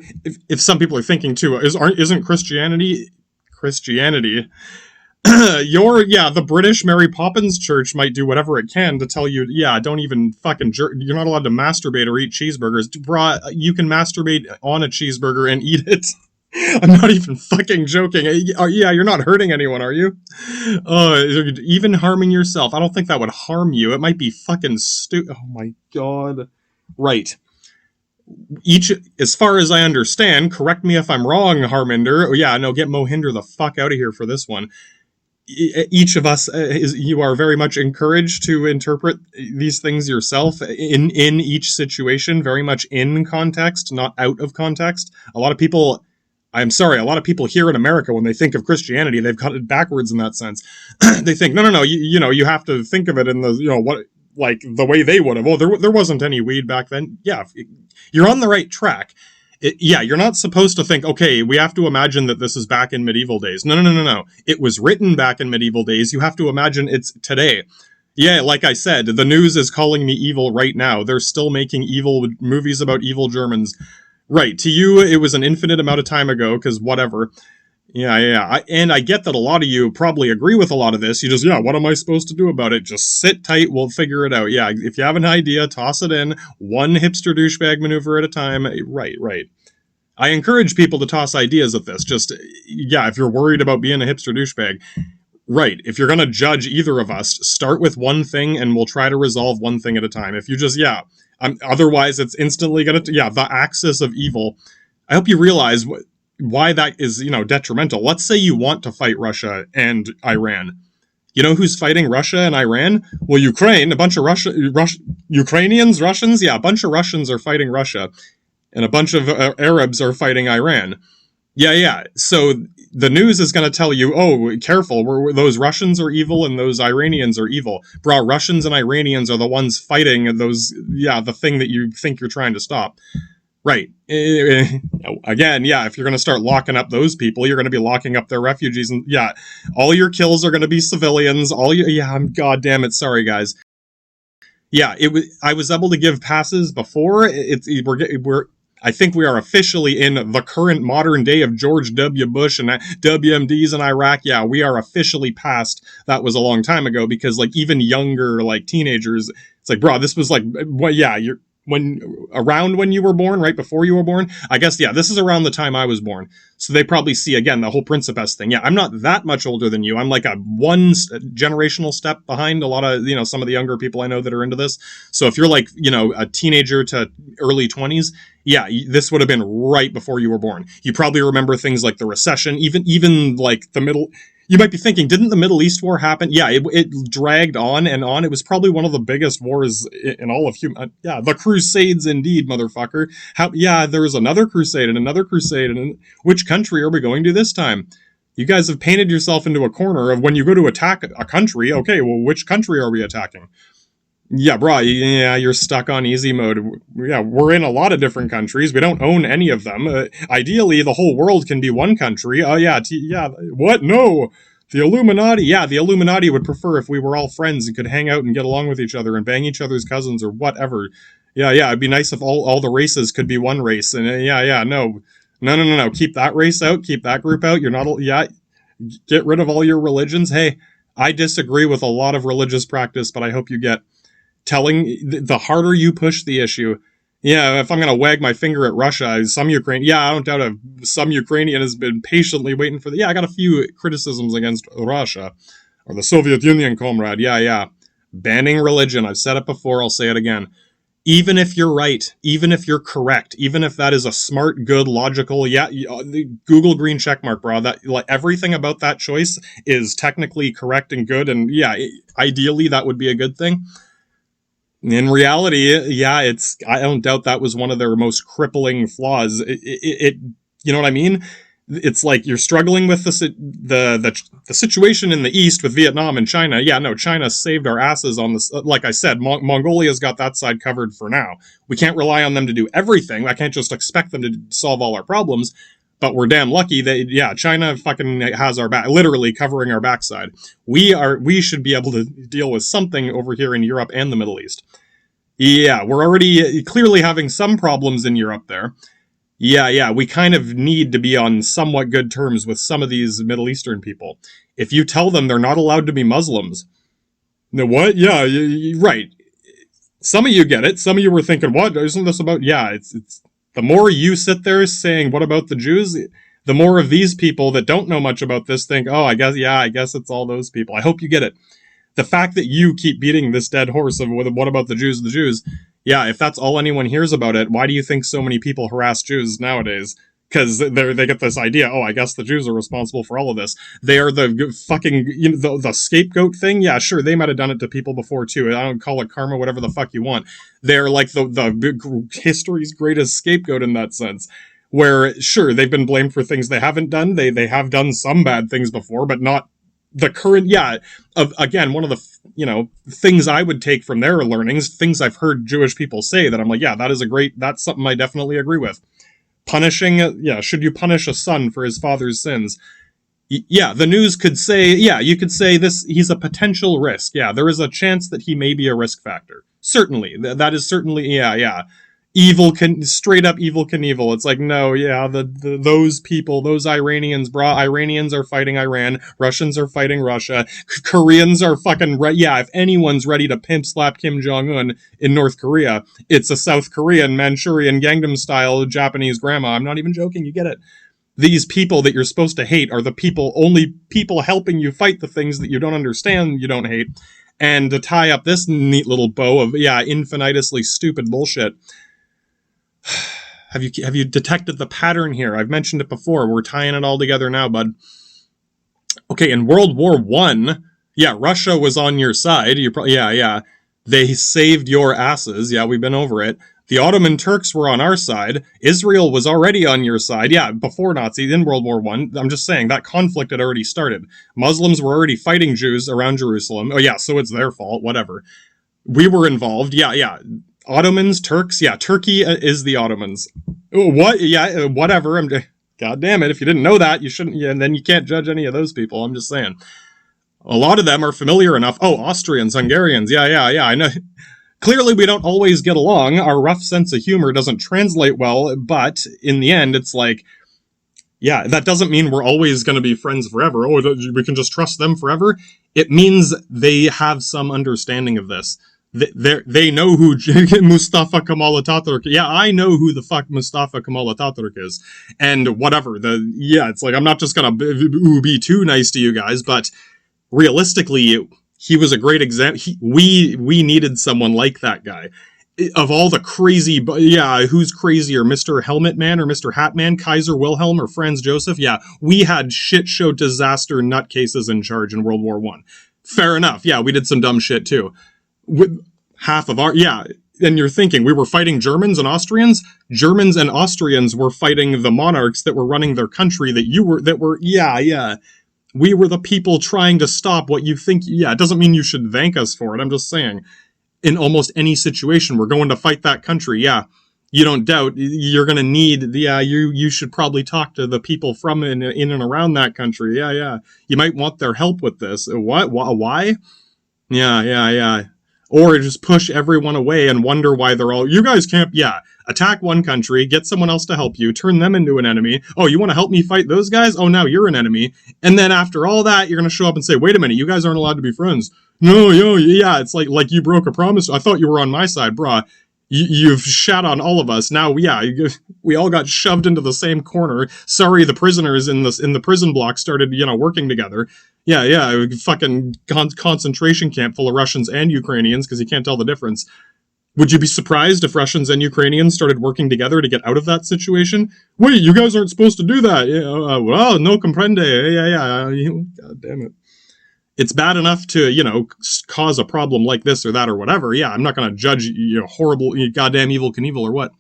If some people are thinking too, isn't Christianity the British Mary Poppins Church might do whatever it can to tell you, don't even fucking you're not allowed to masturbate or eat cheeseburgers. Bruh, you can masturbate on a cheeseburger and eat it. I'm not even fucking joking. You're not hurting anyone, are you? Even harming yourself. I don't think that would harm you. It might be fucking stupid. Oh my god. Right. As far as I understand, correct me if I'm wrong, Harminder. Get Mohinder the fuck out of here for this one. Each of us, you are very much encouraged to interpret these things yourself in each situation, very much in context, not out of context. A lot of people here in America, when they think of Christianity, they've got it backwards in that sense. They think, no, you have to think of it in the, like the way they would have. Oh, there wasn't any weed back then. Yeah, you're on the right track. You're not supposed to think, okay, we have to imagine that this is back in medieval days. No. It was written back in medieval days. You have to imagine it's today. Yeah, like I said, the news is calling me evil right now. They're still making evil movies about evil Germans. Right, to you, it was an infinite amount of time ago, because whatever. And I get that a lot of you probably agree with a lot of this. You just, what am I supposed to do about it? Just sit tight, we'll figure it out. Yeah, if you have an idea, toss it in. One hipster douchebag maneuver at a time. Right. I encourage people to toss ideas at this. Just, if you're worried about being a hipster douchebag. Right, if you're going to judge either of us, start with one thing and we'll try to resolve one thing at a time. If you just, otherwise it's instantly going to, the axis of evil. I hope you realize why that is, detrimental. Let's say you want to fight Russia and Iran. You know who's fighting Russia and Iran? Well, Ukraine, a bunch of Ukrainians, Russians? Yeah, a bunch of Russians are fighting Russia. And a bunch of Arabs are fighting Iran. Yeah. So the news is going to tell you, oh, careful, those Russians are evil and those Iranians are evil. Bro, Russians and Iranians are the ones fighting those, the thing that you think you're trying to stop. Right. Again, if you're going to start locking up those people, you're going to be locking up their refugees. And all your kills are going to be civilians. I'm god damn it. Sorry, guys. I was able to give passes before. I think we are officially in the current modern day of George W. Bush and WMDs in Iraq. Yeah, we are officially past. That was a long time ago, because like even younger, like teenagers, it's like, bro, this was like, you're when you were born, right before you were born. I guess, this is around the time I was born. So they probably see, again, the whole Principess thing. I'm not that much older than you. I'm like a one generational step behind a lot of, some of the younger people I know that are into this. So if you're like, a teenager to early 20s, this would have been right before you were born. You probably remember things like the recession, even like the middle. You might be thinking, didn't the Middle East war happen? It dragged on and on. It was probably one of the biggest wars in all of human. The Crusades, indeed, motherfucker. There was another crusade and another crusade. And which country are we going to this time? You guys have painted yourself into a corner of when you go to attack a country. Okay, well, which country are we attacking? You're stuck on easy mode. We're in a lot of different countries. We don't own any of them. Ideally, the whole world can be one country. What? No. The Illuminati. The Illuminati would prefer if we were all friends and could hang out and get along with each other and bang each other's cousins or whatever. It'd be nice if all the races could be one race. And no. Keep that race out. Keep that group out. You're not. Get rid of all your religions. Hey, I disagree with a lot of religious practice, but I hope you get. Telling the harder you push the issue, if I'm going to wag my finger at Russia, I don't doubt some Ukrainian has been patiently waiting for I got a few criticisms against Russia or the Soviet Union, comrade. Banning religion. I've said it before. I'll say it again. Even if you're right, even if you're correct, even if that is a smart, good, logical, Google green checkmark, bro. That like everything about that choice is technically correct and good, and ideally that would be a good thing. In reality, I don't doubt that was one of their most crippling flaws. It you know what I mean? It's like you're struggling with the situation in the East with Vietnam and China. China saved our asses on this. Like I said, Mongolia's got that side covered for now. We can't rely on them to do everything. I can't just expect them to solve all our problems. But we're damn lucky that, China fucking has our back, literally covering our backside. We should be able to deal with something over here in Europe and the Middle East. We're already clearly having some problems in Europe there. Yeah, we kind of need to be on somewhat good terms with some of these Middle Eastern people. If you tell them they're not allowed to be Muslims, no, what? Yeah, right. Some of you get it. Some of you were thinking, what? Isn't this about... Yeah, it's the more you sit there saying, what about the Jews? The more of these people that don't know much about this think, oh, I guess it's all those people. I hope you get it. The fact that you keep beating this dead horse of what about the Jews, yeah, if that's all anyone hears about it, why do you think so many people harass Jews nowadays? Because they get this idea, oh, I guess the Jews are responsible for all of this. They are the fucking, the scapegoat thing. Yeah, sure, they might have done it to people before too. I don't call it karma, whatever the fuck you want. They're like the history's greatest scapegoat in that sense. Where, sure, they've been blamed for things they haven't done. They have done some bad things before, but not the current, again, one of the, things I would take from their learnings, things I've heard Jewish people say that I'm like, yeah, that's something I definitely agree with. Punishing, should you punish a son for his father's sins? Yeah, the news could say, you could say this, he's a potential risk. Yeah, there is a chance that he may be a risk factor. Certainly, that is certainly, straight up Evil Knievel. It's like, no, those people, those Iranians, Iranians are fighting Iran, Russians are fighting Russia, Koreans are fucking, if anyone's ready to pimp slap Kim Jong-un in North Korea, it's a South Korean, Manchurian, Gangnam style Japanese grandma. I'm not even joking, you get it. These people that you're supposed to hate are the only people helping you fight the things that you don't understand, you don't hate. And to tie up this neat little bow of, infinitously stupid bullshit, have you detected the pattern here? I've mentioned it before. We're tying it all together now, bud. Okay, in World War I, Russia was on your side. They saved your asses. Yeah, we've been over it. The Ottoman Turks were on our side. Israel was already on your side. Yeah, before Nazis, in World War I. I'm just saying, that conflict had already started. Muslims were already fighting Jews around Jerusalem. Oh yeah, so it's their fault, whatever. We were involved. Yeah. Ottomans, Turks, Turkey is the Ottomans. What? Yeah, whatever. God damn it, if you didn't know that, you shouldn't, and then you can't judge any of those people, I'm just saying. A lot of them are familiar enough. Oh, Austrians, Hungarians, I know. Clearly we don't always get along, our rough sense of humor doesn't translate well, but in the end, it's like, that doesn't mean we're always going to be friends forever. Oh, we can just trust them forever. It means they have some understanding of this. They know who Mustafa Kemal Atatürk. Yeah, I know who the fuck Mustafa Kemal Atatürk is, and whatever. It's like I'm not just gonna be too nice to you guys, but realistically, he was a great example. We needed someone like that guy. Of all the crazy, who's crazier, Mr. Helmet Man or Mr. Hat Man, Kaiser Wilhelm or Franz Joseph? Yeah, we had shit show disaster nutcases in charge in World War I. Fair enough. Yeah, we did some dumb shit too. With half of our, and you're thinking we were fighting Germans and Austrians? Germans and Austrians were fighting the monarchs that were running their country we were the people trying to stop what you think. It doesn't mean you should thank us for it. I'm just saying, in almost any situation, we're going to fight that country. You don't doubt you're going to need, you should probably talk to the people from in and around that country. You might want their help with this. What? Why? Yeah. Or just push everyone away and wonder why they're all, you guys can't, attack one country, get someone else to help you, turn them into an enemy. Oh, you want to help me fight those guys? Oh, now you're an enemy. And then after all that, you're going to show up and say, wait a minute, you guys aren't allowed to be friends. No, it's like you broke a promise. I thought you were on my side, brah. You've shat on all of us. Now, we all got shoved into the same corner. Sorry, the prisoners in the prison block started, working together. Fucking concentration camp full of Russians and Ukrainians, because you can't tell the difference. Would you be surprised if Russians and Ukrainians started working together to get out of that situation? Wait, you guys aren't supposed to do that. Well, no comprende. God damn it. It's bad enough to, cause a problem like this or that or whatever. I'm not going to judge, horrible, goddamn Evil Knievel or what.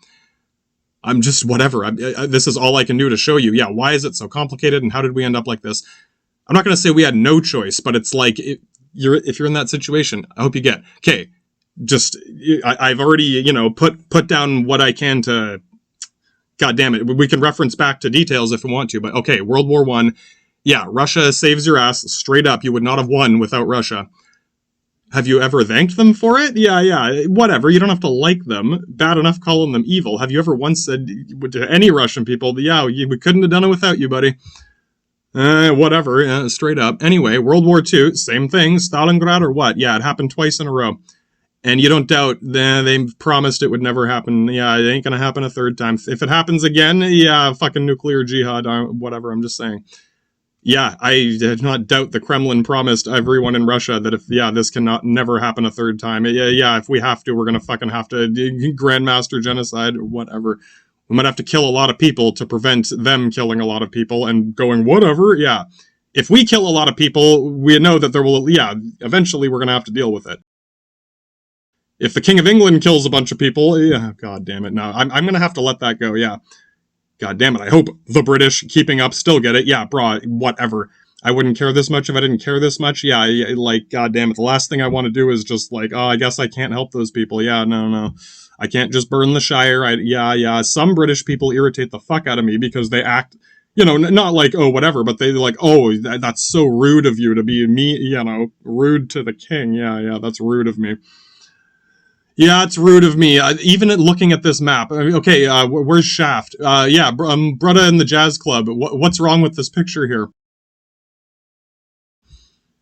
I'm just whatever. This is all I can do to show you. Why is it so complicated and how did we end up like this? I'm not going to say we had no choice, but it's like, if you're in that situation, I hope you get, okay, just, I've already, put down what I can to, God damn it, we can reference back to details if we want to, but okay, World War I, Russia saves your ass straight up. You would not have won without Russia. Have you ever thanked them for it? Yeah, whatever. You don't have to like them. Bad enough calling them evil. Have you ever once said to any Russian people, yeah, we couldn't have done it without you, buddy? Whatever, straight up. Anyway, World War II, same thing. Stalingrad or what? Yeah, it happened twice in a row. And you don't doubt, they promised it would never happen. Yeah, it ain't gonna happen a third time. If it happens again, yeah, fucking nuclear jihad, whatever, I'm just saying. Yeah, I did not doubt the Kremlin promised everyone in Russia that if, this cannot never happen a third time. Yeah, if we have to, we're gonna fucking have to grandmaster genocide or whatever. We might have to kill a lot of people to prevent them killing a lot of people and going, whatever, yeah. If we kill a lot of people, we know that there will, eventually we're gonna have to deal with it. If the King of England kills a bunch of people, yeah, god damn it, no, I'm gonna have to let that go, yeah. God damn it, I hope the British keeping up still get it. Yeah, brah, whatever. I wouldn't care this much if I didn't care this much. Yeah, like, god damn it, the last thing I want to do is just like, I guess I can't help those people. Yeah, no. I can't just burn the Shire. Some British people irritate the fuck out of me because they act, not like, whatever, but they like, that's so rude of you to be rude to the king. Yeah, that's rude of me. Yeah, it's rude of me. Even looking at this map. Okay, where's Shaft? Brutta and the Jazz Club. What's wrong with this picture here?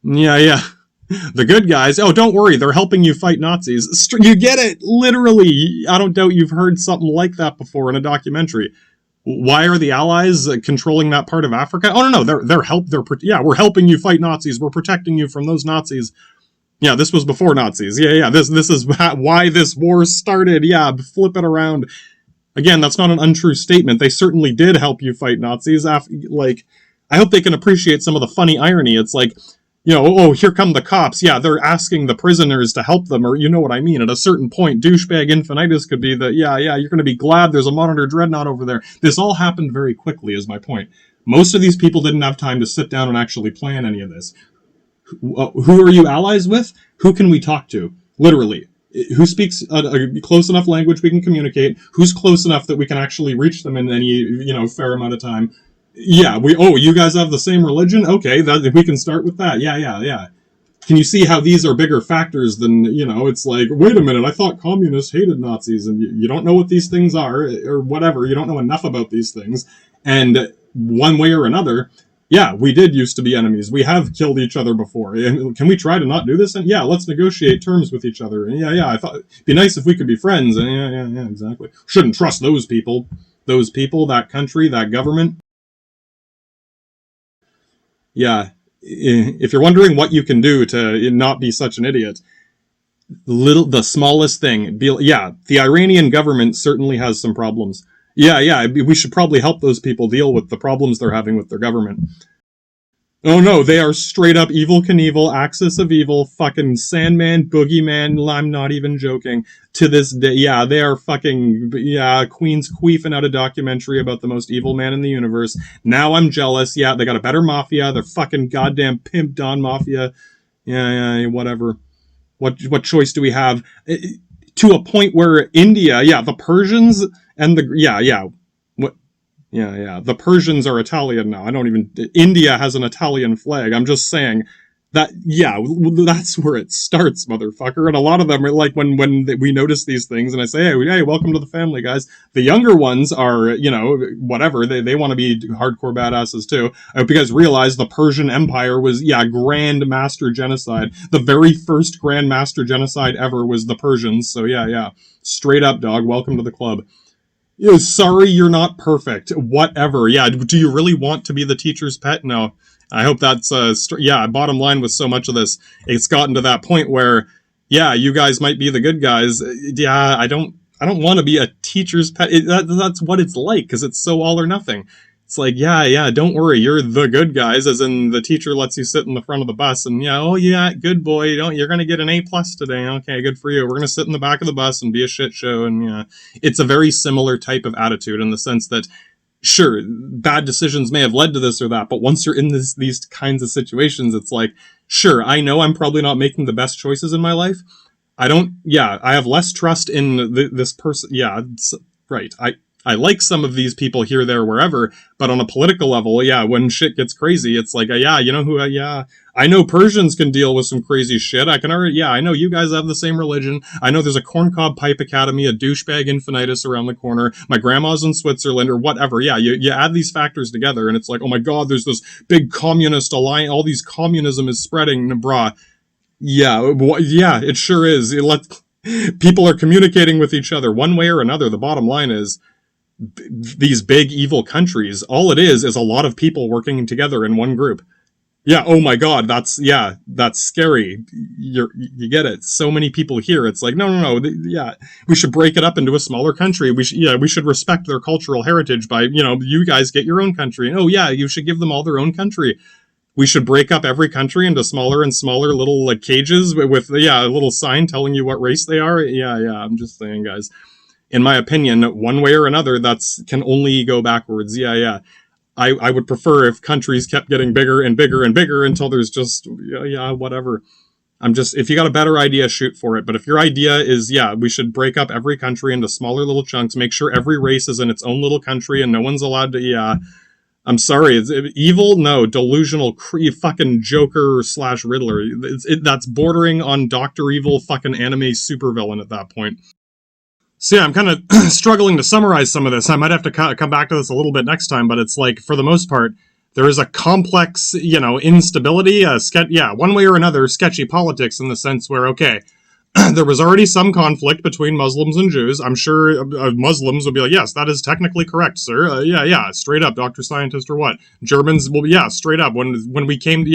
Yeah. The good guys. Oh, don't worry. They're helping you fight Nazis. You get it. Literally. I don't doubt you've heard something like that before in a documentary. Why are the Allies controlling that part of Africa? Oh, no. We're helping you fight Nazis. We're protecting you from those Nazis. Yeah, this was before Nazis. Yeah. This is why this war started. Yeah, flip it around. Again, that's not an untrue statement. They certainly did help you fight Nazis. I hope they can appreciate some of the funny irony. It's like, here come the cops. Yeah, they're asking the prisoners to help them, or you know what I mean. At a certain point, douchebag infinitus could be the, you're going to be glad there's a monitor dreadnought over there. This all happened very quickly, is my point. Most of these people didn't have time to sit down and actually plan any of this. Who are you allies with? Who can we talk to? Literally. Who speaks a close enough language we can communicate? Who's close enough that we can actually reach them in any, fair amount of time? Yeah, you guys have the same religion? Okay, we can start with that. Yeah. Can you see how these are bigger factors than, it's like, wait a minute, I thought communists hated Nazis, and you don't know what these things are, or whatever, you don't know enough about these things, and one way or another, yeah, we did used to be enemies. We have killed each other before. Can we try to not do this? And yeah, let's negotiate terms with each other. And I thought it'd be nice if we could be friends. And yeah, exactly. Shouldn't trust those people, that country, that government. Yeah, if you're wondering what you can do to not be such an idiot, the smallest thing. The Iranian government certainly has some problems. Yeah, we should probably help those people deal with the problems they're having with their government. Oh no, they are straight up Evel Knievel, Axis of Evil, fucking Sandman, Boogeyman, I'm not even joking. To this day, yeah, they are fucking, Queen's queefing out a documentary about the most evil man in the universe. Now I'm jealous. Yeah, they got a better mafia. They're fucking goddamn pimp Don Mafia. Yeah, whatever. What choice do we have? To a point where India, the Persians and the the Persians are Italian now. India has an Italian flag. I'm just saying that, that's where it starts, motherfucker. And a lot of them are like, when we notice these things and I say, hey, welcome to the family, guys. The younger ones are, whatever. They want to be hardcore badasses too. I hope you guys realize the Persian Empire was, grand master genocide. The very first grand master genocide ever was the Persians. So yeah. Straight up, dog. Welcome to the club. Sorry you're not perfect. Whatever. Yeah, do you really want to be the teacher's pet? No. I hope that's, bottom line with so much of this. It's gotten to that point where, you guys might be the good guys. Yeah, I don't want to be a teacher's pet. That's what it's like, because it's so all or nothing. It's like, don't worry, you're the good guys, as in the teacher lets you sit in the front of the bus, and good boy, you're going to get an A+ today. Okay, good for you. We're going to sit in the back of the bus and be a shit show, and it's a very similar type of attitude in the sense that, sure, bad decisions may have led to this or that, but once you're in these kinds of situations, it's like, sure, I know I'm probably not making the best choices in my life. I have less trust in this person. Yeah, right. I like some of these people here, there, wherever, but on a political level, yeah, when shit gets crazy, it's like, yeah, you know who, yeah, I know Persians can deal with some crazy shit. I know you guys have the same religion. I know there's a corncob pipe academy, a douchebag infinitus around the corner. My grandma's in Switzerland or whatever. Yeah, you add these factors together and it's like, oh my God, there's this big communist alliance. All these communism is spreading, brah. Yeah, yeah, it sure is. People are communicating with each other one way or another. The bottom line is, these big evil countries, all it is a lot of people working together in one group. Yeah, oh my God, that's scary. You get it. So many people here. It's like, no, yeah, we should break it up into a smaller country. We should respect their cultural heritage by, you guys get your own country. And, oh yeah, you should give them all their own country. We should break up every country into smaller and smaller little like cages with a little sign telling you what race they are. Yeah, I'm just saying, guys. In my opinion, one way or another, that's can only go backwards. Yeah. I would prefer if countries kept getting bigger and bigger and bigger until there's just, whatever. If you got a better idea, shoot for it. But if your idea is, we should break up every country into smaller little chunks, make sure every race is in its own little country and no one's allowed to, I'm sorry, is it evil? No, delusional, fucking Joker / Riddler. That's bordering on Dr. Evil fucking anime supervillain at that point. So yeah, I'm kind of struggling to summarize some of this. I might have to come back to this a little bit next time, but it's like, for the most part, there is a complex, instability, one way or another, sketchy politics in the sense where, okay, there was already some conflict between Muslims and Jews. I'm sure Muslims will be like, yes, that is technically correct, sir. Yeah, straight up, Dr. Scientist or what? Germans will be, straight up. When we came,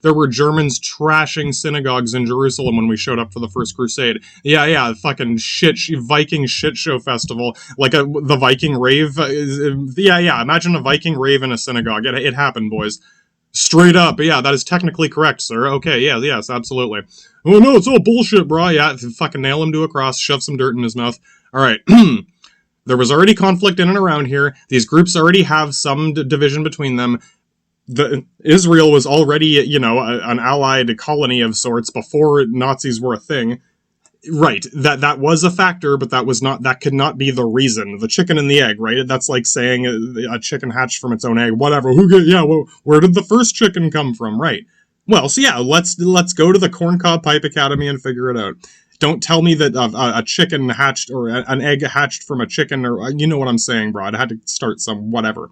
there were Germans trashing synagogues in Jerusalem when we showed up for the First Crusade. Yeah, fucking Viking shit show festival. Like the Viking rave. Imagine a Viking rave in a synagogue. It happened, boys. Straight up, that is technically correct, sir. Okay, yes, absolutely. Oh no, it's all bullshit, bro. Yeah, fucking nail him to a cross, shove some dirt in his mouth. Alright, there was already conflict in and around here. These groups already have some division between them. Israel was already, an allied colony of sorts before Nazis were a thing. Right, that was a factor, but that could not be the reason. The chicken and the egg, right? That's like saying a chicken hatched from its own egg. Whatever. Where did the first chicken come from? Right. Well, so let's go to the Corncob Pipe Academy and figure it out. Don't tell me that a chicken hatched or an egg hatched from a chicken, or you know what I'm saying, bro. I had to start some whatever.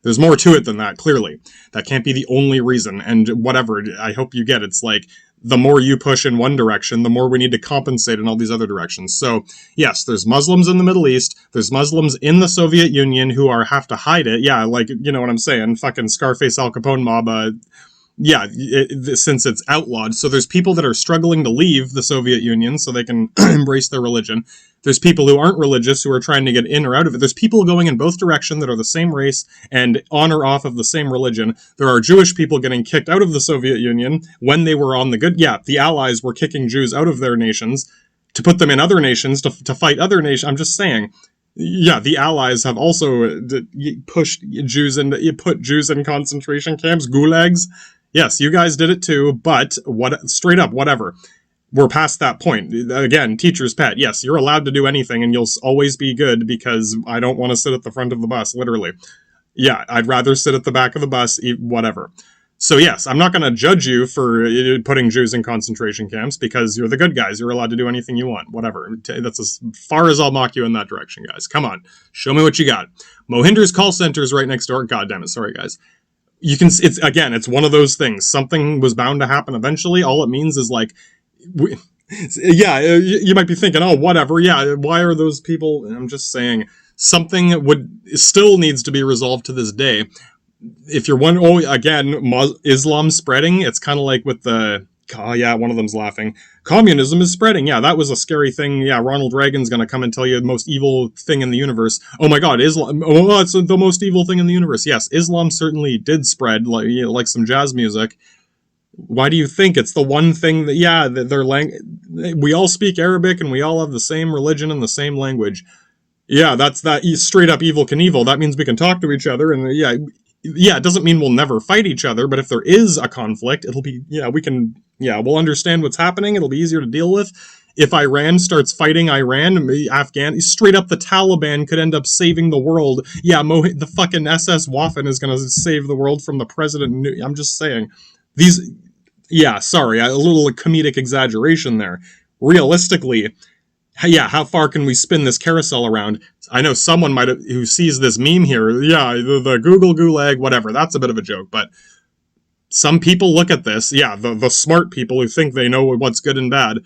There's more to it than that, clearly. That can't be the only reason, and whatever, I hope you get. It's like, the more you push in one direction, the more we need to compensate in all these other directions. So, yes, there's Muslims in the Middle East, there's Muslims in the Soviet Union who have to hide it. Yeah, like, you know what I'm saying, fucking Scarface Al Capone mob, since it's outlawed. So there's people that are struggling to leave the Soviet Union so they can embrace their religion. There's people who aren't religious who are trying to get in or out of it. There's people going in both directions that are the same race and on or off of the same religion. There are Jewish people getting kicked out of the Soviet Union when they were on the good. Yeah, the Allies were kicking Jews out of their nations to put them in other nations to fight other nations. I'm just saying. Yeah, the Allies have also pushed Jews and put Jews in concentration camps, gulags. Yes, you guys did it too, but straight up, whatever. We're past that point. Again, teacher's pet. Yes, you're allowed to do anything and you'll always be good because I don't want to sit at the front of the bus, literally. Yeah, I'd rather sit at the back of the bus, whatever. So yes, I'm not going to judge you for putting Jews in concentration camps because you're the good guys. You're allowed to do anything you want, whatever. That's as far as I'll mock you in that direction, guys. Come on, show me what you got. Mohinder's call center is right next door. God damn it, sorry, guys. It's one of those things. Something was bound to happen eventually. All it means is like, you might be thinking, oh, whatever. Yeah, why are those people? I'm just saying something still needs to be resolved to this day. If you're Islam spreading, it's kind of like with one of them's laughing. Communism is spreading. Yeah, that was a scary thing. Yeah, Ronald Reagan's going to come and tell you the most evil thing in the universe. Oh my God, Islam. Oh, it's the most evil thing in the universe. Yes, Islam certainly did spread, like some jazz music. Why do you think it's the one thing that, we all speak Arabic and we all have the same religion and the same language. Yeah, that's that straight up Evel Knievel. That means we can talk to each other and it doesn't mean we'll never fight each other, but if there is a conflict, it'll be, we'll understand what's happening. It'll be easier to deal with. If Iran starts fighting Iran, Afghan, straight up the Taliban could end up saving the world. Yeah, the fucking SS Waffen is going to save the world from the president. I'm just saying. Yeah, sorry, a little comedic exaggeration there. Realistically, yeah, how far can we spin this carousel around? I know someone who sees this meme here, yeah, the Google Gulag, whatever, that's a bit of a joke, but some people look at this, yeah, the smart people who think they know what's good and bad,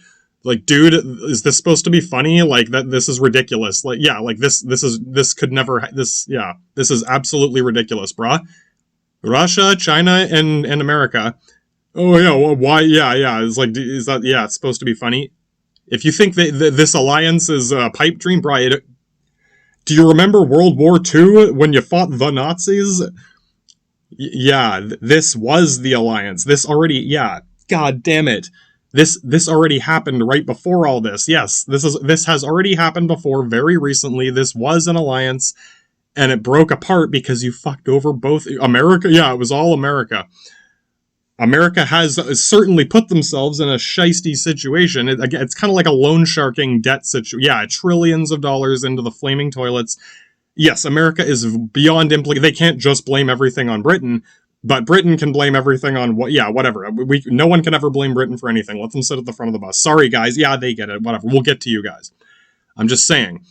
like, dude, is this supposed to be funny? Like, this is ridiculous. Like, yeah, like, this could never, yeah, this is absolutely ridiculous, brah. Russia, China, and America. Oh, yeah, well, why, yeah, it's like, is that, yeah, it's supposed to be funny? If you think that this alliance is a pipe dream, Brian, do you remember World War II when you fought the Nazis? Yeah, this was the alliance. This already, yeah, god damn it. This already happened right before all this. Yes, this has already happened before, very recently. This was an alliance, and it broke apart because you fucked over both America. Yeah, it was all America. America has certainly put themselves in a shiesty situation. It's kind of like a loan sharking debt situation. Yeah, trillions of dollars into the flaming toilets. Yes, America is beyond They can't just blame everything on Britain, but Britain can blame everything on whatever. No one can ever blame Britain for anything. Let them sit at the front of the bus. Sorry, guys. Yeah, they get it. Whatever. We'll get to you guys. I'm just saying.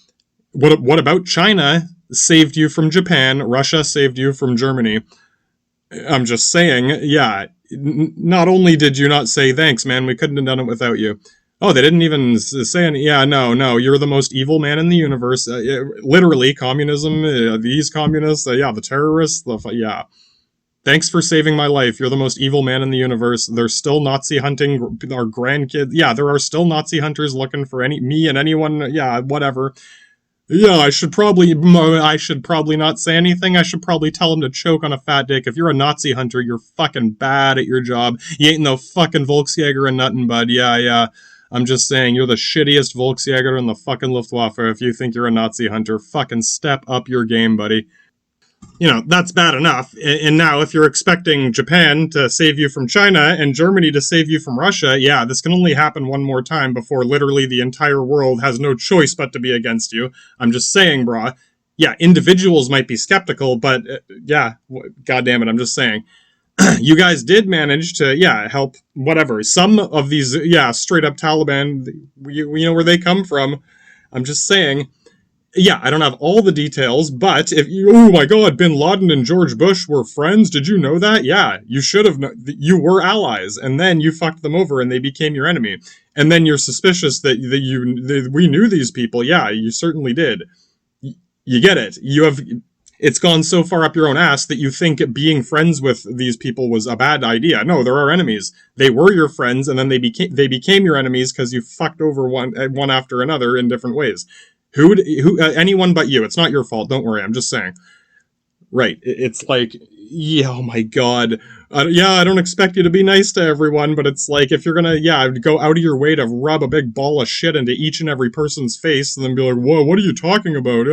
What about China saved you from Japan? Russia saved you from Germany. I'm just saying, yeah, not only did you not say thanks, man, we couldn't have done it without you. Oh, they didn't even say any. Yeah, no, you're the most evil man in the universe. Literally, communism, these communists, yeah, the terrorists, yeah. Thanks for saving my life. You're the most evil man in the universe. They're still Nazi hunting our grandkids. Yeah, there are still Nazi hunters looking for me and anyone, yeah, whatever. Yeah, I should probably not say anything. I should probably tell him to choke on a fat dick. If you're a Nazi hunter, you're fucking bad at your job. You ain't no fucking Volksjäger and nothing, bud. Yeah. I'm just saying, you're the shittiest Volksjäger in the fucking Luftwaffe if you think you're a Nazi hunter. Fucking step up your game, buddy. You know, that's bad enough. And now, if you're expecting Japan to save you from China and Germany to save you from Russia, yeah, this can only happen one more time before literally the entire world has no choice but to be against you. I'm just saying, brah. Yeah, individuals might be skeptical, but yeah, goddamn it, I'm just saying. You guys did manage to, yeah, help whatever. Some of these, yeah, straight up Taliban, you know where they come from. I'm just saying. Yeah, I don't have all the details, but oh my god, Bin Laden and George Bush were friends. Did you know that? Yeah, you should have known. You were allies, and then you fucked them over and they became your enemy. And then you're suspicious that we knew these people. Yeah, you certainly did. You get it. It's gone so far up your own ass that you think being friends with these people was a bad idea. No, they're our enemies. They were your friends, and then they became your enemies because you fucked over one after another in different ways. Anyone but you. It's not your fault. Don't worry. I'm just saying. Right. It's like, yeah, oh my god. I don't expect you to be nice to everyone, but it's like, if you're gonna, go out of your way to rub a big ball of shit into each and every person's face, and then be like, whoa, what are you talking about?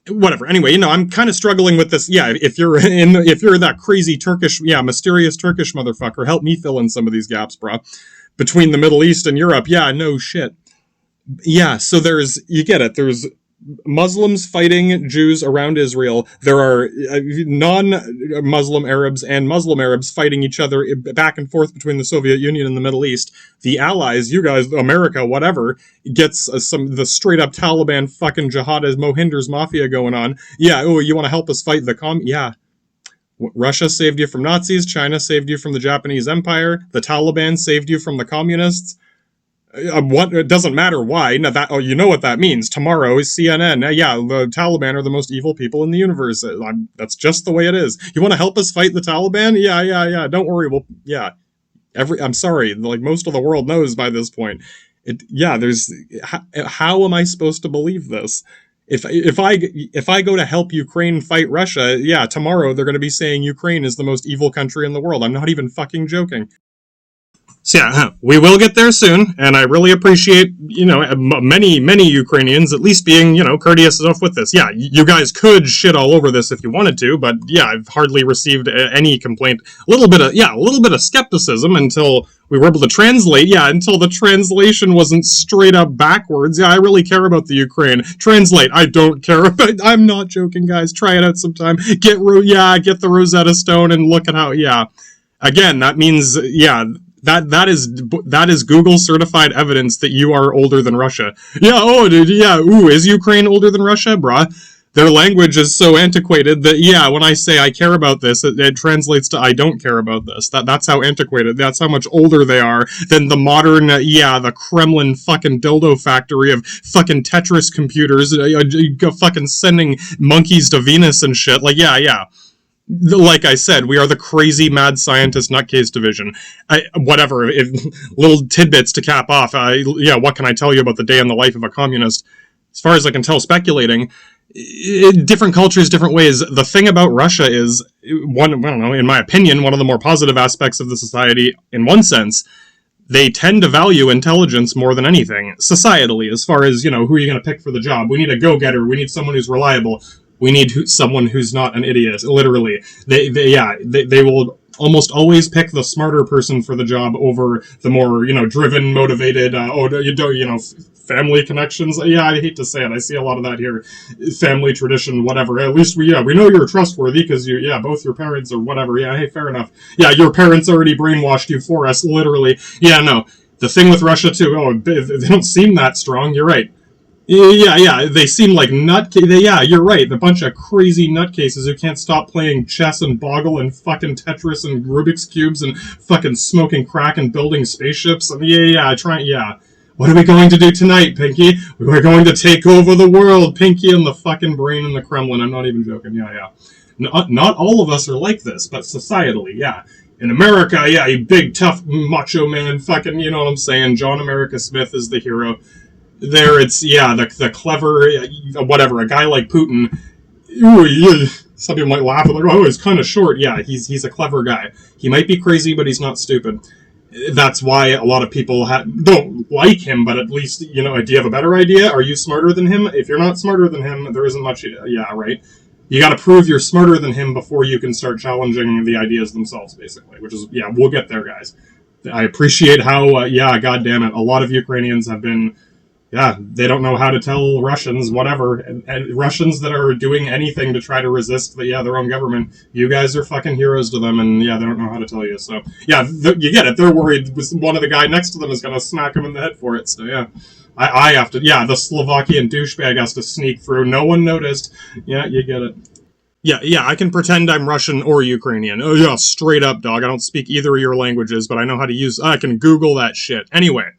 Whatever. Anyway, I'm kind of struggling with this. Yeah, if you're that crazy Turkish, mysterious Turkish motherfucker, help me fill in some of these gaps, bro. Between the Middle East and Europe, yeah, no shit. Yeah, so you get it, there's Muslims fighting Jews around Israel. There are non-Muslim Arabs and Muslim Arabs fighting each other back and forth between the Soviet Union and the Middle East. The allies, you guys, America, whatever, gets the straight-up Taliban fucking jihadist Mohinders mafia going on. Yeah, you want to help us fight the Yeah. Russia saved you from Nazis. China saved you from the Japanese Empire. The Taliban saved you from the communists. It doesn't matter why. Now you know what that means. Tomorrow is CNN. The Taliban are the most evil people in the universe. That's just the way it is. You want to help us fight the Taliban? Yeah. Don't worry. Well, yeah. I'm sorry. Like, most of the world knows by this point. How am I supposed to believe this? If I go to help Ukraine fight Russia, tomorrow they're going to be saying Ukraine is the most evil country in the world. I'm not even fucking joking. So yeah, we will get there soon, and I really appreciate, many Ukrainians at least being, courteous enough with this. Yeah, you guys could shit all over this if you wanted to, but yeah, I've hardly received any complaint. A little bit of skepticism until we were able to translate. Yeah, until the translation wasn't straight up backwards. Yeah, I really care about the Ukraine. Translate. I don't care about. I'm not joking, guys. Try it out sometime. Get the Rosetta Stone and look at how. Yeah, again, that means That is Google certified evidence that you are older than Russia. Yeah, oh, dude, yeah, ooh, is Ukraine older than Russia? Bruh. Their language is so antiquated that, yeah, when I say I care about this, it translates to I don't care about this. That's how antiquated, that's how much older they are than the modern, the Kremlin fucking dildo factory of fucking Tetris computers, fucking sending monkeys to Venus and shit. Like, yeah. Like I said, we are the crazy mad scientist nutcase division. Little tidbits to cap off. What can I tell you about the day in the life of a communist? As far as I can tell, speculating, different cultures, different ways. The thing about Russia is, in my opinion, one of the more positive aspects of the society, in one sense, they tend to value intelligence more than anything, societally, as far as, who are you going to pick for the job? We need a go-getter. We need someone who's reliable. We need someone who's not an idiot. Literally, they will almost always pick the smarter person for the job over the more driven, motivated. Family connections. Yeah, I hate to say it. I see a lot of that here. Family tradition, whatever. At least we know you're trustworthy because both your parents or whatever. Yeah, hey, fair enough. Yeah, your parents already brainwashed you for us. Literally. Yeah, no. The thing with Russia too. Oh, they don't seem that strong. You're right. Yeah, they seem like yeah, you're right. A bunch of crazy nutcases who can't stop playing chess and Boggle and fucking Tetris and Rubik's Cubes and fucking smoking crack and building spaceships. And yeah. What are we going to do tonight, Pinky? We're going to take over the world, Pinky and the fucking brain in the Kremlin. I'm not even joking. Yeah. Not all of us are like this, but societally, yeah. In America, yeah, you big, tough, macho man, fucking, you know what I'm saying? John America Smith is the hero. There, it's the clever whatever. A guy like Putin, some people might laugh like, oh, he's kind of short. Yeah, he's a clever guy. He might be crazy, but he's not stupid. That's why a lot of people don't like him. But at least do you have a better idea? Are you smarter than him? If you're not smarter than him, there isn't much. Yeah, right. You got to prove you're smarter than him before you can start challenging the ideas themselves. Basically, which is we'll get there, guys. I appreciate how God damn it, a lot of Ukrainians have been. Yeah, they don't know how to tell Russians, whatever, and Russians that are doing anything to try to resist their own government. You guys are fucking heroes to them, and they don't know how to tell you. So you get it. They're worried one of the guy next to them is gonna smack them in the head for it. So I have to. Yeah, the Slovakian douchebag has to sneak through. No one noticed. Yeah, you get it. Yeah, I can pretend I'm Russian or Ukrainian. Oh yeah, straight up, dog. I don't speak either of your languages, but I know how to use. I can Google that shit. Anyway.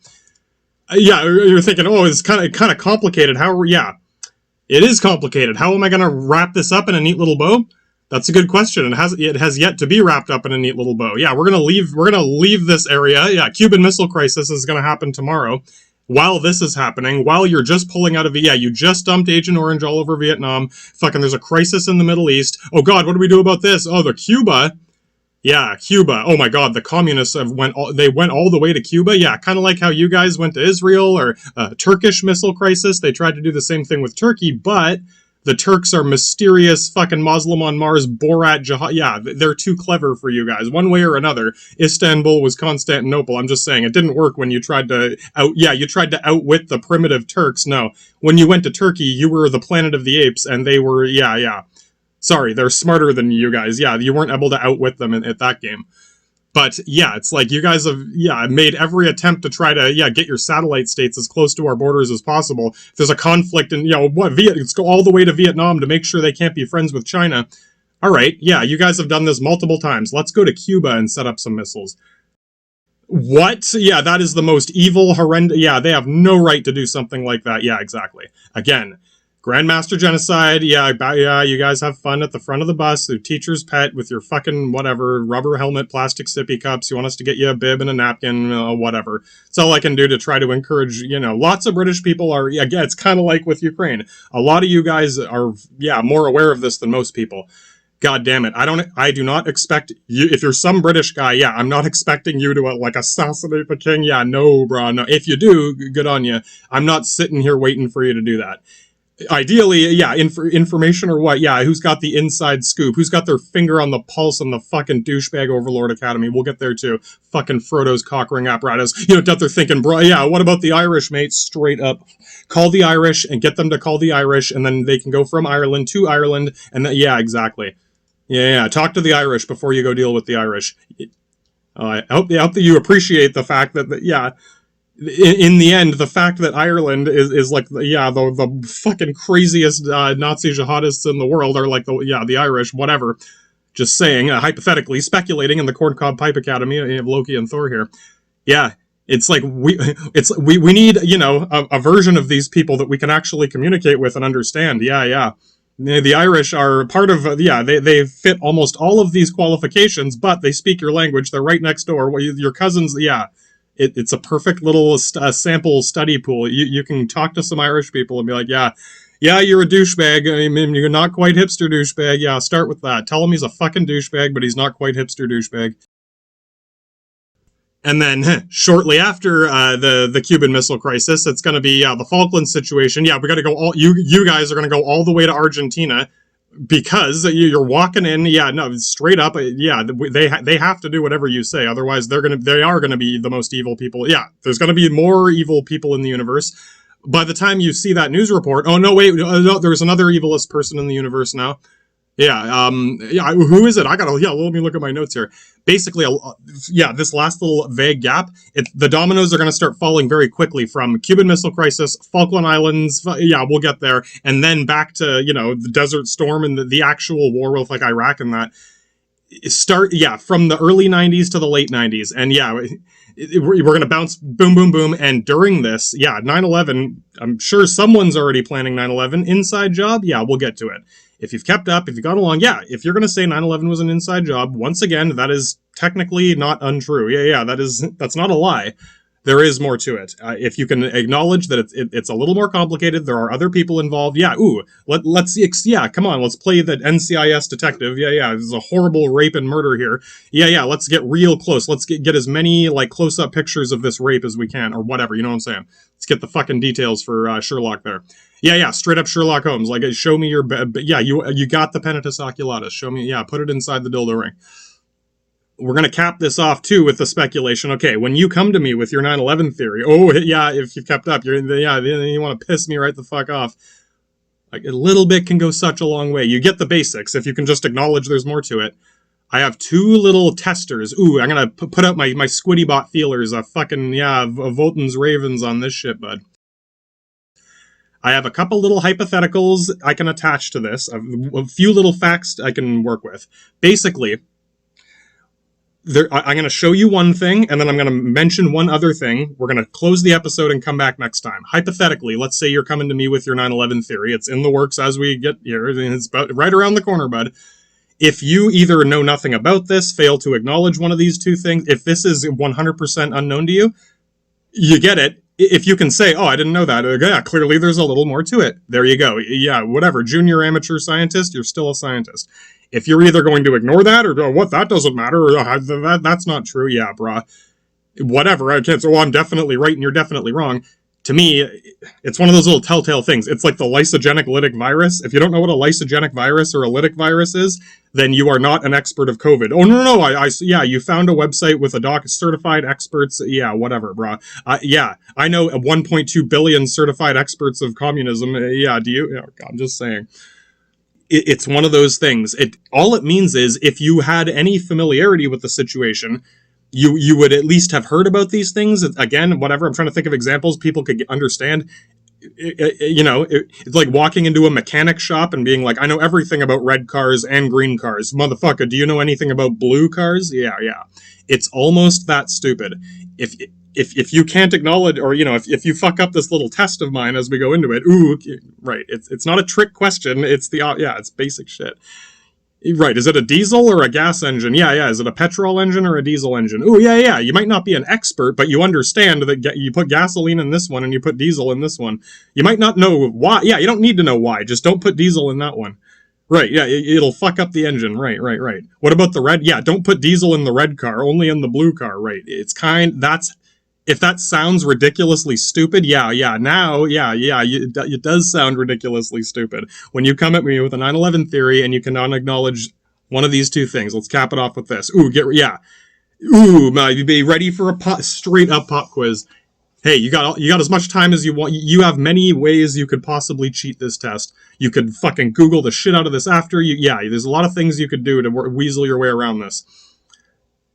Yeah, you're thinking, oh, it's kind of complicated. It is complicated. How am I going to wrap this up in a neat little bow? That's a good question. It has yet to be wrapped up in a neat little bow. Yeah, we're going to leave this area. Yeah, Cuban Missile Crisis is going to happen tomorrow. While this is happening, while you're just pulling out of you just dumped Agent Orange all over Vietnam. Fucking there's a crisis in the Middle East. Oh god, what do we do about this? Oh, the Cuba. Yeah, Cuba. Oh my god, the communists went all the way to Cuba. Yeah, kind of like how you guys went to Israel or Turkish missile crisis. They tried to do the same thing with Turkey, but the Turks are mysterious fucking Muslim on Mars, Borat, jihad. Yeah, they're too clever for you guys. One way or another, Istanbul was Constantinople. I'm just saying, it didn't work when you tried to outwit the primitive Turks. No, when you went to Turkey, you were the Planet of the Apes, and they were, Sorry, they're smarter than you guys. Yeah, you weren't able to outwit them at that game. But yeah, it's like you guys have made every attempt to try to get your satellite states as close to our borders as possible. If there's a conflict in let's go all the way to Vietnam to make sure they can't be friends with China. All right, you guys have done this multiple times. Let's go to Cuba and set up some missiles. What? Yeah, that is the most evil, horrendous. Yeah, they have no right to do something like that. Yeah, exactly. Again. Grandmaster Genocide, you guys have fun at the front of the bus, the teacher's pet with your fucking whatever, rubber helmet, plastic sippy cups, you want us to get you a bib and a napkin, whatever. It's all I can do to try to encourage, lots of British people are, it's kind of like with Ukraine. A lot of you guys are, more aware of this than most people. God damn it. I do not expect you, if you're some British guy, yeah, I'm not expecting you to, like, assassinate the king. Yeah, no, bro, no. If you do, good on you. I'm not sitting here waiting for you to do that. Ideally, yeah, information or what? Yeah, who's got the inside scoop? Who's got their finger on the pulse on the fucking douchebag Overlord Academy? We'll get there too. Fucking Frodo's cockring apparatus. You know, out there thinking, bro, yeah, what about the Irish, mate? Straight up. Call the Irish and get them to call the Irish, and then they can go from Ireland to Ireland, and then, yeah, exactly. Yeah, talk to the Irish before you go deal with the Irish. I hope that you appreciate the fact that, yeah, in the end, the fact that Ireland is like, yeah, the fucking craziest Nazi jihadists in the world are like, the Irish, whatever. Just saying, hypothetically, speculating in the Corncob Pipe Academy of Loki and Thor here. Yeah, it's like, we need, you know, a version of these people that we can actually communicate with and understand. Yeah. The Irish are part of, they fit almost all of these qualifications, but they speak your language. They're right next door. Your cousins, yeah. It's a perfect little sample study pool. You can talk to some Irish people and be like, yeah, you're a douchebag. I mean, you're not quite hipster douchebag. Yeah, start with that. Tell him he's a fucking douchebag, but he's not quite hipster douchebag. And then shortly after the Cuban Missile Crisis, it's going to be the Falklands situation. Yeah, we got to go all. You guys are going to go all the way to Argentina. Because you're walking in, yeah, no, straight up, yeah, they have to do whatever you say, otherwise they are gonna be the most evil people. Yeah, there's gonna be more evil people in the universe. By the time you see that news report, oh no, wait, no, there's another evilest person in the universe now. Yeah, who is it? Let me look at my notes here. Basically, this last little vague gap, the dominoes are going to start falling very quickly from Cuban Missile Crisis, Falkland Islands, yeah, we'll get there, and then back to, you know, the Desert Storm and the actual war with, like, Iraq and that. From the early 90s to the late 90s, and yeah, we're going to bounce boom, boom, boom, and during this, yeah, 9/11, I'm sure someone's already planning 9/11, inside job, yeah, we'll get to it. If you've kept up, if you've gone along, yeah, if you're going to say 9/11 was an inside job, once again, that is technically not untrue. Yeah, that's not a lie. There is more to it. If you can acknowledge that it's a little more complicated, there are other people involved. Yeah, let's come on, let's play the NCIS detective. Yeah, there's a horrible rape and murder here. Yeah, let's get real close. Let's get as many, like, close-up pictures of this rape as we can, or whatever, you know what I'm saying? Let's get the fucking details for Sherlock there. Yeah, straight up Sherlock Holmes. Like, show me your, you got the Penitus Oculatus. Show me, put it inside the dildo ring. We're going to cap this off, too, with the speculation. Okay, when you come to me with your 9/11 theory, if you've kept up, you want to piss me right the fuck off. Like, a little bit can go such a long way. You get the basics if you can just acknowledge there's more to it. I have two little testers. I'm going to put out my Squiddy Bot feelers. Volton's Ravens on this shit, bud. I have a couple little hypotheticals I can attach to this. A few little facts I can work with. Basically, I'm going to show you one thing, and then I'm going to mention one other thing. We're going to close the episode and come back next time. Hypothetically, let's say you're coming to me with your 9/11 theory. It's in the works as we get here. It's about right around the corner, bud. If you either know nothing about this, fail to acknowledge one of these two things, if this is 100% unknown to you, you get it. If you can say, I didn't know that, yeah, clearly there's a little more to it. There you go. Yeah, whatever. Junior amateur scientist, you're still a scientist. If you're either going to ignore that or what, that doesn't matter, or that's not true, yeah, brah. Whatever, I can't say, I'm definitely right and you're definitely wrong. To me, it's one of those little telltale things. It's like the lysogenic lytic virus. If you don't know what a lysogenic virus or a lytic virus is, then you are not an expert of COVID. Oh, no, you found a website with certified experts. Yeah, whatever, brah. I know 1.2 billion certified experts of communism. Yeah, do you? I'm just saying. It's one of those things. All it means is if you had any familiarity with the situation, you would at least have heard about these things. Again, whatever, I'm trying to think of examples people could understand. It's like walking into a mechanic shop and being like, I know everything about red cars and green cars. Motherfucker, do you know anything about blue cars? Yeah. It's almost that stupid. If you can't acknowledge, or, if you fuck up this little test of mine as we go into it, right, it's not a trick question, it's it's basic shit. Right, is it a diesel or a gas engine? Yeah, is it a petrol engine or a diesel engine? You might not be an expert, but you understand that you put gasoline in this one and you put diesel in this one. You might not know why. Yeah, you don't need to know why, just don't put diesel in that one. Right, yeah, it'll fuck up the engine. Right. What about the red? Yeah, don't put diesel in the red car, only in the blue car. Right. If that sounds ridiculously stupid, it does sound ridiculously stupid. When you come at me with a 9/11 theory and you cannot acknowledge one of these two things, let's cap it off with this. Be ready for a straight up pop quiz. Hey, you got as much time as you want. You have many ways you could possibly cheat this test. You could fucking Google the shit out of this after. There's a lot of things you could do to weasel your way around this.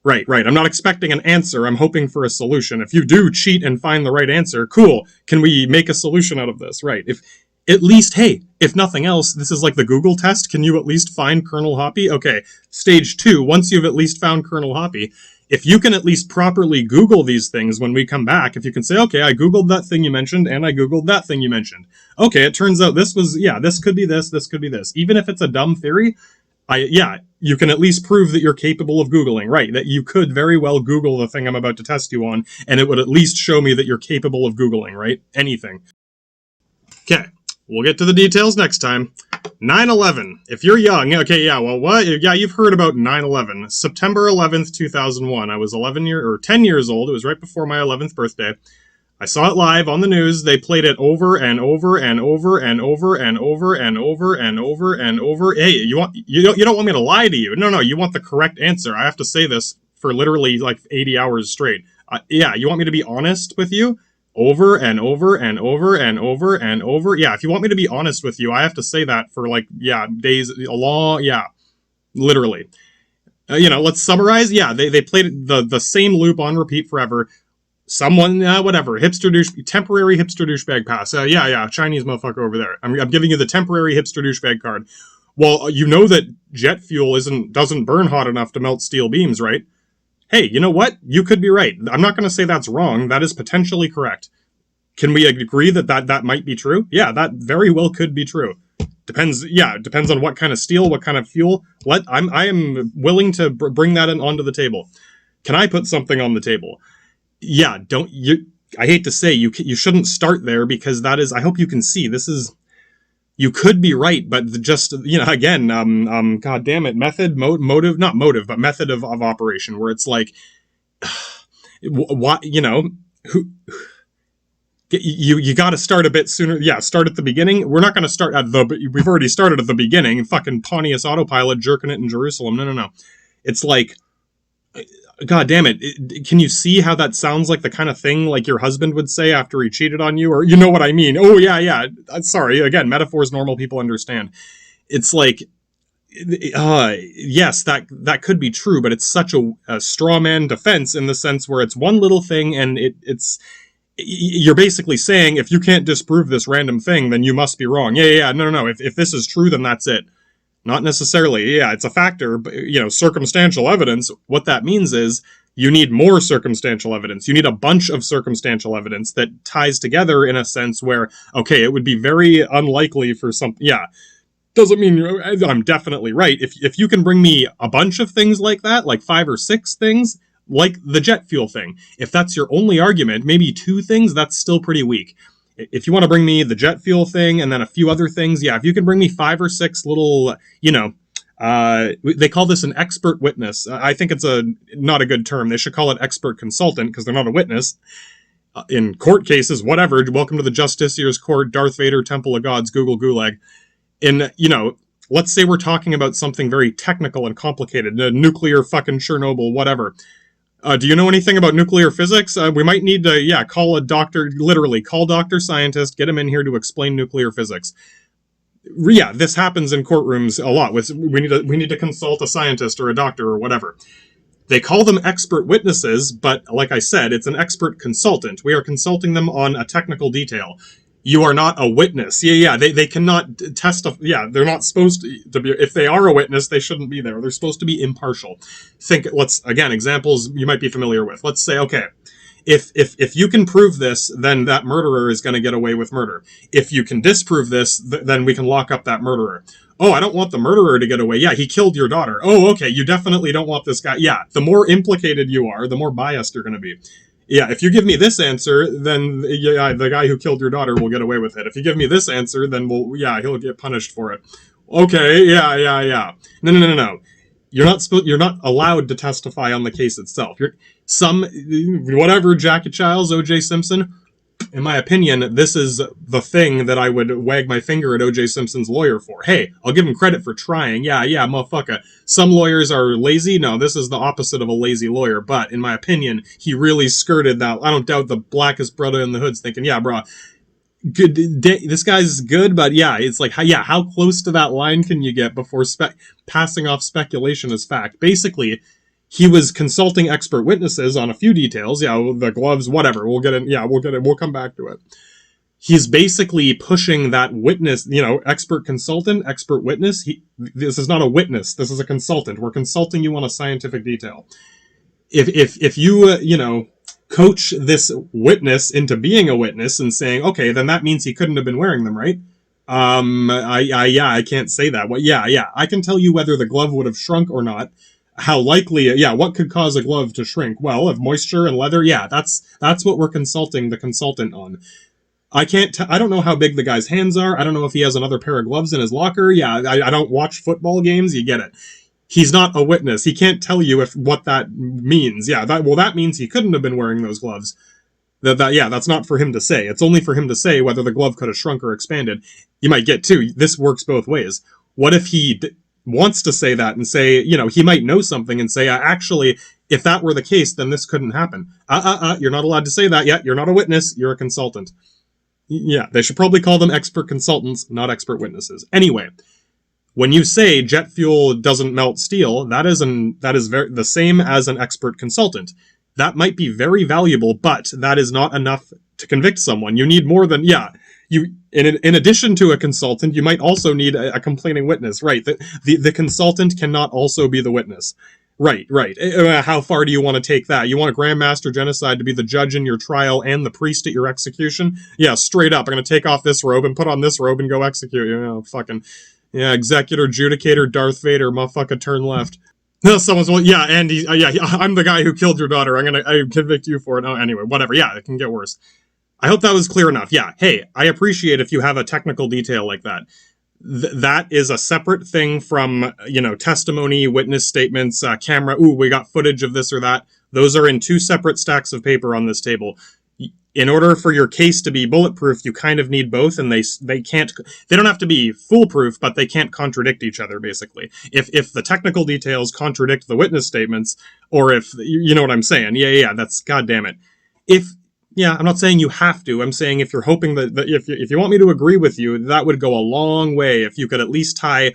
Right. I'm not expecting an answer. I'm hoping for a solution. If you do cheat and find the right answer, cool. Can we make a solution out of this? Right. If nothing else, this is like the Google test. Can you at least find Colonel Hoppy? Okay. Stage 2, once you've at least found Colonel Hoppy, if you can at least properly Google these things when we come back, if you can say, okay, I Googled that thing you mentioned, and I Googled that thing you mentioned. Okay, it turns out this could be this could be this. Even if it's a dumb theory, you can at least prove that you're capable of Googling, right? That you could very well Google the thing I'm about to test you on, and it would at least show me that you're capable of Googling, right? Anything. Okay, we'll get to the details next time. 9/11. If you're young, okay, what? Yeah, you've heard about 9/11. September 11th, 2001. I was 10 years old. It was right before my 11th birthday. I saw it live on the news. They played it over and over and over and over and over and over and over and over. Hey, you don't want me to lie to you. No, you want the correct answer. I have to say this for literally like 80 hours straight. You want me to be honest with you? Over and over and over and over and over. Yeah, if you want me to be honest with you, I have to say that for days, literally. Let's summarize. Yeah, they played the same loop on repeat forever. Someone, whatever, temporary hipster douchebag pass. Chinese motherfucker over there. I'm giving you the temporary hipster douchebag card. Well, you know that jet fuel doesn't burn hot enough to melt steel beams, right? Hey, you know what? You could be right. I'm not going to say that's wrong. That is potentially correct. Can we agree that might be true? Yeah, that very well could be true. Depends on what kind of steel, what kind of fuel. I am willing to bring that onto the table. Can I put something on the table? Yeah, I hate to say you shouldn't start there, because that is, I hope you can see, this is, you could be right, but just, again, god damn it, not motive, but method of operation, where it's like, what, you got to start a bit sooner. Yeah, start at the beginning. We're not going to start we've already started at the beginning, fucking Pontius Autopilot jerking it in Jerusalem. No. It's like, god damn it, can you see how that sounds like the kind of thing like your husband would say after he cheated on you? Or you know what I mean? Oh, yeah. Sorry, again, metaphors normal people understand. It's like, yes, that could be true, but it's such a straw man defense in the sense where it's one little thing, and you're basically saying, if you can't disprove this random thing, then you must be wrong. No. If this is true, then that's it. Not necessarily. Yeah, it's a factor, but, circumstantial evidence, what that means is you need more circumstantial evidence. You need a bunch of circumstantial evidence that ties together in a sense where, okay, it would be very unlikely for something. Yeah, doesn't mean I'm definitely right. If you can bring me a bunch of things like that, like 5 or 6 things, like the jet fuel thing, if that's your only argument, maybe 2 things, that's still pretty weak. If you want to bring me the jet fuel thing and then a few other things, if you can bring me 5 or 6 little, they call this an expert witness. I think it's not a good term. They should call it expert consultant, because they're not a witness. In court cases, whatever, welcome to the Justiciar's Court, Darth Vader, Temple of Gods, Google Gulag. Let's say we're talking about something very technical and complicated, nuclear fucking Chernobyl, whatever. Do you know anything about nuclear physics? We might need to, call a doctor, literally call Dr. Scientist, get him in here to explain nuclear physics. Yeah, this happens in courtrooms a lot. We need to consult a scientist or a doctor or whatever. They call them expert witnesses, but like I said, it's an expert consultant. We are consulting them on a technical detail. You are not a witness. They cannot testify. They're not supposed to be. If they are a witness, they shouldn't be there. They're supposed to be impartial. Examples you might be familiar with. Let's say, okay, if you can prove this, then that murderer is going to get away with murder. If you can disprove this, then we can lock up that murderer. Oh, I don't want the murderer to get away. Yeah, he killed your daughter. Oh, okay, you definitely don't want this guy. Yeah, the more implicated you are, the more biased you're going to be. Yeah, if you give me this answer, then the guy who killed your daughter will get away with it. If you give me this answer, then he'll get punished for it. Okay, yeah. No. You're not allowed to testify on the case itself. Whatever, Jackie Childs, O.J. Simpson. In my opinion, this is the thing that I would wag my finger at O.J. Simpson's lawyer for. Hey, I'll give him credit for trying. Yeah, motherfucker. Some lawyers are lazy. No, this is the opposite of a lazy lawyer. But in my opinion, he really skirted that. I don't doubt the blackest brother in the hood's thinking, yeah, bro, good. This guy's good, but yeah, it's like, how close to that line can you get before passing off speculation as fact? Basically, he was consulting expert witnesses on a few details. Yeah, the gloves, whatever. We'll get in. Yeah, we'll get it. We'll come back to it. He's basically pushing that witness, expert consultant, expert witness. This is not a witness. This is a consultant. We're consulting you on a scientific detail. If you, coach this witness into being a witness and saying, okay, then that means he couldn't have been wearing them, right? I can't say that. Well, yeah, I can tell you whether the glove would have shrunk or not. How likely, what could cause a glove to shrink? Well, if moisture and leather, that's what we're consulting the consultant on. I don't know how big the guy's hands are. I don't know if he has another pair of gloves in his locker. Yeah, I don't watch football games. You get it. He's not a witness. He can't tell you what that means. Yeah, that means he couldn't have been wearing those gloves. That's not for him to say. It's only for him to say whether the glove could have shrunk or expanded. You might get too. This works both ways. What if he wants to say that and say, he might know something and say, actually, if that were the case, then this couldn't happen. You're not allowed to say that yet. You're not a witness. You're a consultant. Yeah, they should probably call them expert consultants, not expert witnesses. Anyway, when you say jet fuel doesn't melt steel, that is the same as an expert consultant. That might be very valuable, but that is not enough to convict someone. You need more than, in addition to a consultant, you might also need a complaining witness, right? The consultant cannot also be the witness. Right. How far do you want to take that? You want a Grandmaster Genocide to be the judge in your trial and the priest at your execution? Yeah, straight up. I'm going to take off this robe and put on this robe and go execute. Fucking, executor, judicator, Darth Vader, motherfucker, turn left. Someone's, Andy, I'm the guy who killed your daughter. I convict you for it. Oh, anyway, whatever. Yeah, it can get worse. I hope that was clear enough. Yeah, hey, I appreciate if you have a technical detail like that. That is a separate thing from, testimony, witness statements, camera. Ooh, we got footage of this or that. Those are in two separate stacks of paper on this table. In order for your case to be bulletproof, you kind of need both, and they don't have to be foolproof, but they can't contradict each other, basically. If the technical details contradict the witness statements, or if, you know what I'm saying. Yeah, that's, goddamn it. I'm not saying you have to. I'm saying if you're hoping that if you want me to agree with you, that would go a long way if you could at least tie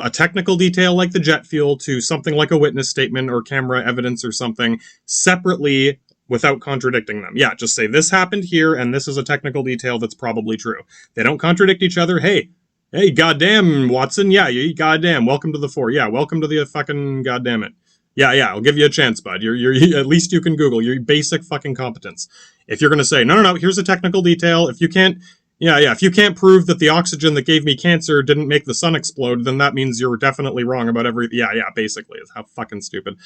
a technical detail like the jet fuel to something like a witness statement or camera evidence or something separately without contradicting them. Yeah, just say this happened here and this is a technical detail that's probably true. They don't contradict each other. Hey, goddamn, Watson. Yeah, you goddamn. Welcome to the fore. Yeah, welcome to the fucking goddamn it. Yeah, I'll give you a chance, bud. You're at least you can Google your basic fucking competence. If you're going to say, no, here's a technical detail. If you can't, if you can't prove that the oxygen that gave me cancer didn't make the sun explode, then that means you're definitely wrong about basically. It's how fucking stupid.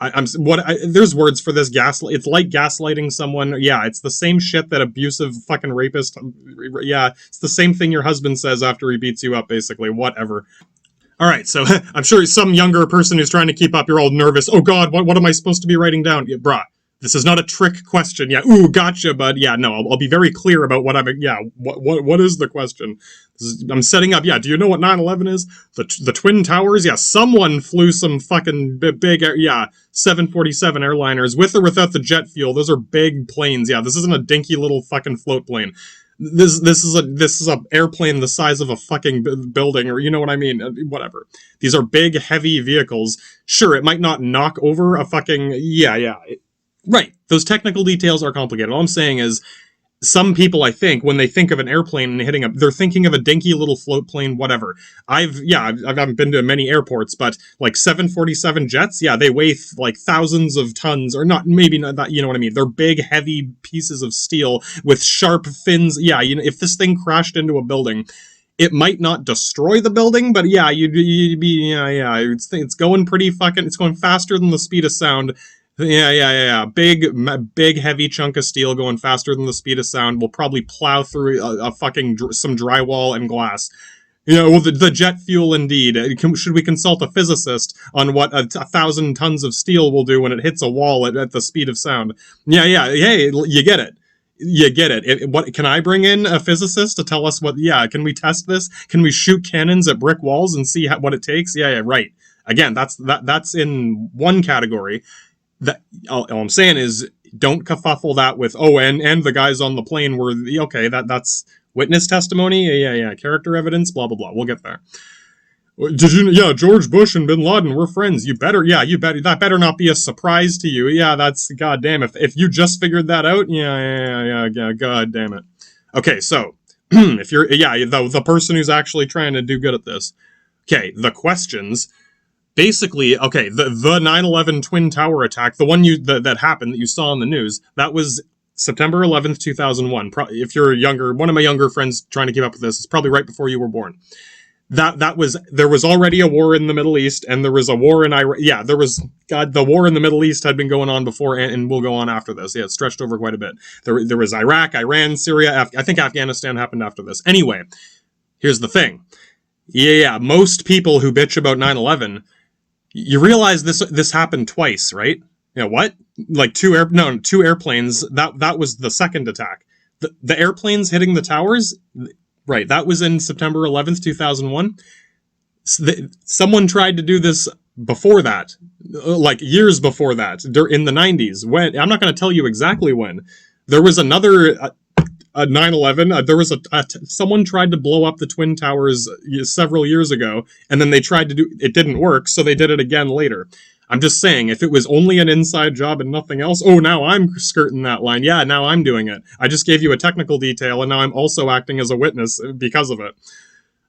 There's words for this. It's like gaslighting someone. Yeah, it's the same shit that abusive fucking rapist. Yeah, it's the same thing your husband says after he beats you up, basically. Whatever. All right, so I'm sure some younger person who's trying to keep up, you're all nervous. Oh, God, what am I supposed to be writing down? Yeah, bruh, this is not a trick question. Yeah, ooh, gotcha, bud. Yeah, no, I'll be very clear about what what is the question? I'm setting up, do you know what 9/11 is? The Twin Towers? Yeah, someone flew some fucking big 747 airliners with or without the jet fuel. Those are big planes. Yeah, this isn't a dinky little fucking float plane. This is a airplane the size of a fucking building, or you know what I mean? Whatever. These are big, heavy vehicles. Sure, it might not knock over a fucking right. Those technical details are complicated. All I'm saying is, some people, I think, when they think of an airplane and hitting up, they're thinking of a dinky little float plane, whatever. I haven't been to many airports, but like 747 jets, they weigh like thousands of tons, or not, maybe not that, you know what I mean? They're big, heavy pieces of steel with sharp fins. Yeah, if this thing crashed into a building, it might not destroy the building, but you'd be, it's going pretty fucking, it's going faster than the speed of sound. Yeah. Big, heavy chunk of steel going faster than the speed of sound will probably plow through a fucking some drywall and glass. Yeah, well, the jet fuel indeed. Should we consult a physicist on what 1,000 tons of steel will do when it hits a wall at the speed of sound? Yeah, yeah, hey, you get it. You get it. What can I bring in a physicist to tell us what? Yeah, can we test this? Can we shoot cannons at brick walls and see what it takes? Yeah, yeah, right. Again, that's in one category. That all I'm saying is don't kerfuffle that with and the guys on the plane were okay. That's witness testimony. Yeah, yeah, character evidence. Blah blah blah. We'll get there. Did you? Yeah, George Bush and Bin Laden were friends. You better. Yeah, you better. That better not be a surprise to you. Yeah, that's goddamn. If you just figured that out. Yeah. God damn it. Okay, so if you're the person who's actually trying to do good at this. Okay, the questions. Basically, okay, the 9/11 Twin Tower attack, the one that happened that you saw on the news, that was September 11th, 2001. If you're younger, one of my younger friends trying to keep up with this, it's probably right before you were born. There was already a war in the Middle East, and there was a war in Iraq. Yeah, the war in the Middle East had been going on before, and will go on after this. Yeah, it stretched over quite a bit. There was Iraq, Iran, Syria. I think Afghanistan happened after this. Anyway, here's the thing. Yeah, most people who bitch about 9/11, you realize this happened twice, right? You know what? Like two airplanes. That was the second attack. The airplanes hitting the towers, right? That was in September 11th, 2001. Someone tried to do this before that, like years before that, in the 90s. When I'm not going to tell you exactly when. There was another 9/11. There was someone tried to blow up the Twin Towers several years ago, and then they tried to do it. Didn't work, so they did it again later. I'm just saying, if it was only an inside job and nothing else, now I'm skirting that line. Yeah, now I'm doing it. I just gave you a technical detail, and now I'm also acting as a witness because of it.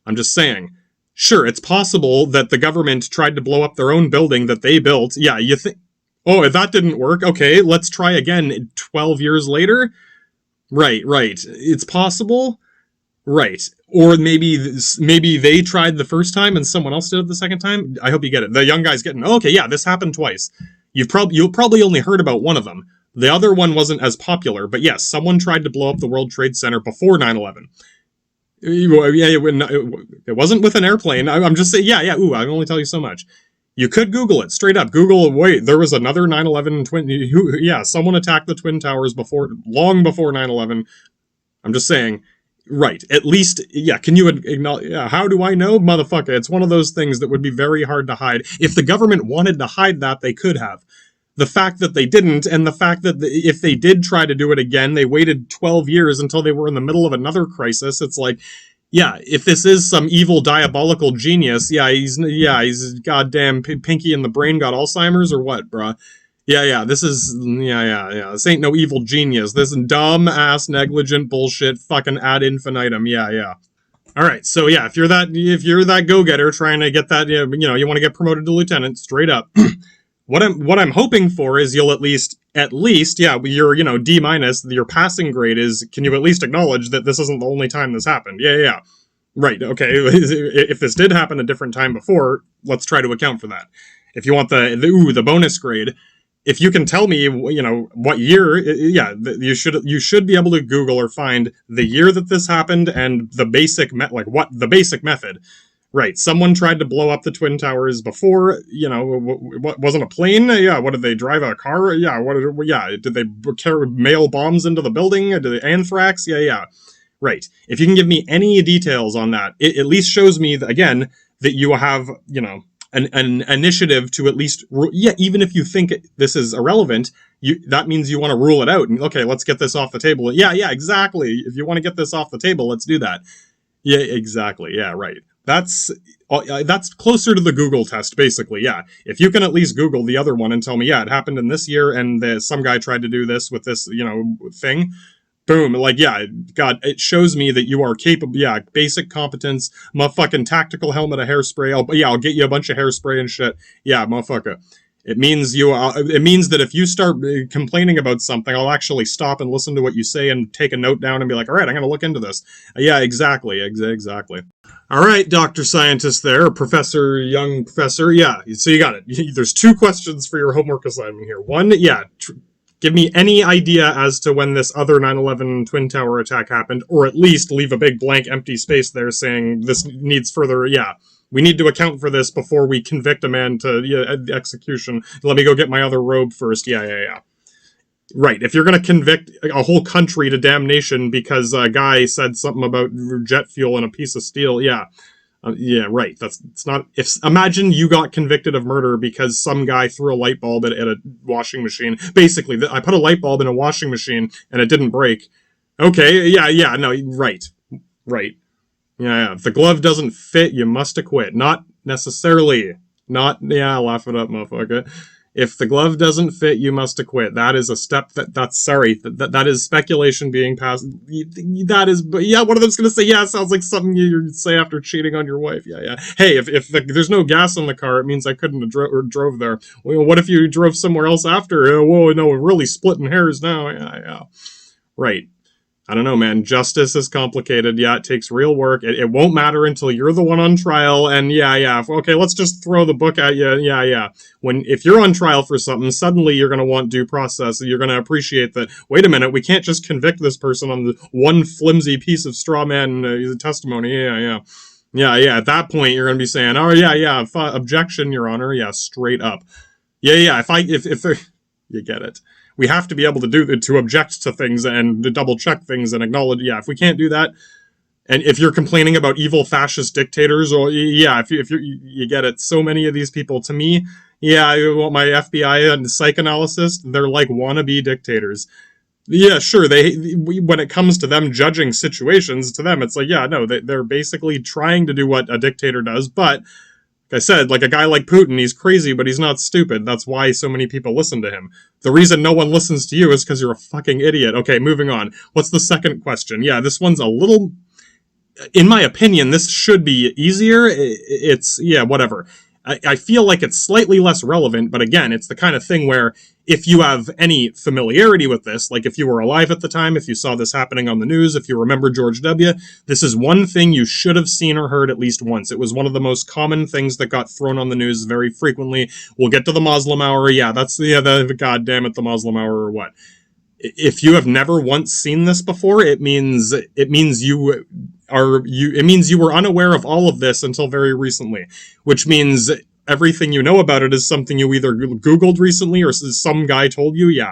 I'm just saying. Sure, it's possible that the government tried to blow up their own building that they built. Yeah, you think, that didn't work. Okay, let's try again 12 years later. Right. It's possible. Right. Or maybe they tried the first time and someone else did it the second time. I hope you get it. The young guy's getting, okay, yeah, this happened twice. You've probably only heard about one of them. The other one wasn't as popular, but yes, someone tried to blow up the World Trade Center before 9/11. It wasn't with an airplane. I'm just saying, yeah, ooh, I can only tell you so much. You could Google it, straight up. Google, wait, there was another 9/11 someone attacked the Twin Towers long before 9/11. I'm just saying, right, at least, yeah, can you acknowledge, yeah, how do I know? Motherfucker, it's one of those things that would be very hard to hide. If the government wanted to hide that, they could have. The fact that they didn't, and the fact that if they did try to do it again, they waited 12 years until they were in the middle of another crisis. It's like, yeah, if this is some evil, diabolical genius, he's goddamn Pinky in the brain got Alzheimer's or what, bruh? Yeah, this is, this ain't no evil genius. This is dumb-ass, negligent bullshit, fucking ad infinitum, yeah. Alright, so yeah, if you're that go-getter trying to get that, you want to get promoted to lieutenant, straight up, what I'm hoping for is you'll at least, your D-, your passing grade is, can you at least acknowledge that this isn't the only time this happened? Yeah. Right, okay, if this did happen a different time before, let's try to account for that. If you want the bonus grade, if you can tell me, what year, you should be able to Google or find the year that this happened and the basic the basic method. Right, someone tried to blow up the Twin Towers before, what wasn't a plane? Yeah, what did they drive a car? Yeah, did they mail bombs into the building? Did they anthrax? Yeah. Right. If you can give me any details on that, it at least shows me that, again, that you have, an initiative to at least, even if you think this is irrelevant, that means you want to rule it out. And okay, let's get this off the table. Yeah, exactly. If you want to get this off the table, let's do that. Yeah, exactly. Yeah, right. That's closer to the Google test, basically, yeah. If you can at least Google the other one and tell me, yeah, it happened in this year, and some guy tried to do this with this, thing, boom, God, it shows me that you are capable, basic competence, motherfucking tactical helmet of hairspray, I'll get you a bunch of hairspray and shit, yeah, motherfucker. It means it means that if you start complaining about something, I'll actually stop and listen to what you say and take a note down and be like, all right, I'm going to look into this. Yeah, exactly. All right, Dr. Scientist there, young professor. Yeah, so you got it. There's two questions for your homework assignment here. One, Give me any idea as to when this other 9/11 Twin Tower attack happened, or at least leave a big blank empty space there saying this needs further, we need to account for this before we convict a man to execution. Let me go get my other robe first. Right, if you're going to convict a whole country to damnation because a guy said something about jet fuel and a piece of steel, right. It's not. If imagine you got convicted of murder because some guy threw a light bulb at a washing machine. Basically, I put a light bulb in a washing machine and it didn't break. Okay, no, right. If the glove doesn't fit, you must acquit. Not necessarily. Laugh it up, motherfucker. If the glove doesn't fit, you must acquit. That is a step that is speculation being passed. That is, but one of them's going to say, sounds like something you'd say after cheating on your wife. Hey, if there's no gas in the car, it means I couldn't have drove there. Well, what if you drove somewhere else after? Whoa, no, we're really splitting hairs now. Right. I don't know, man. Justice is complicated. It takes real work. It won't matter until you're the one on trial. And okay, let's just throw the book at you. If you're on trial for something, suddenly you're going to want due process. And you're going to appreciate that, wait a minute, we can't just convict this person on the one flimsy piece of straw man testimony. At that point, you're going to be saying, objection, Your Honor. Straight up. If they're, you get it. We have to be able to object to things and to double check things and acknowledge. If we can't do that, and if you're complaining about evil fascist dictators, or if you get it. So many of these people, to me, I want my FBI and psychoanalysis. They're like wannabe dictators. Sure. When it comes to them judging situations, to them it's like, they're basically trying to do what a dictator does, but. I said, like a guy like Putin, he's crazy, but he's not stupid. That's why so many people listen to him. The reason no one listens to you is because you're a fucking idiot. Okay, moving on. What's the second question? This one's a little... In my opinion, this should be easier. It's, whatever. I feel like it's slightly less relevant, but again, it's the kind of thing where if you have any familiarity with this, like if you were alive at the time, if you saw this happening on the news, if you remember George W., this is one thing you should have seen or heard at least once. It was one of the most common things that got thrown on the news very frequently. We'll get to the Muslim hour. That's the goddamn it, the Muslim hour or what. If you have never once seen this before, it means you were unaware of all of this until very recently, which means everything you know about it is something you either Googled recently or some guy told you.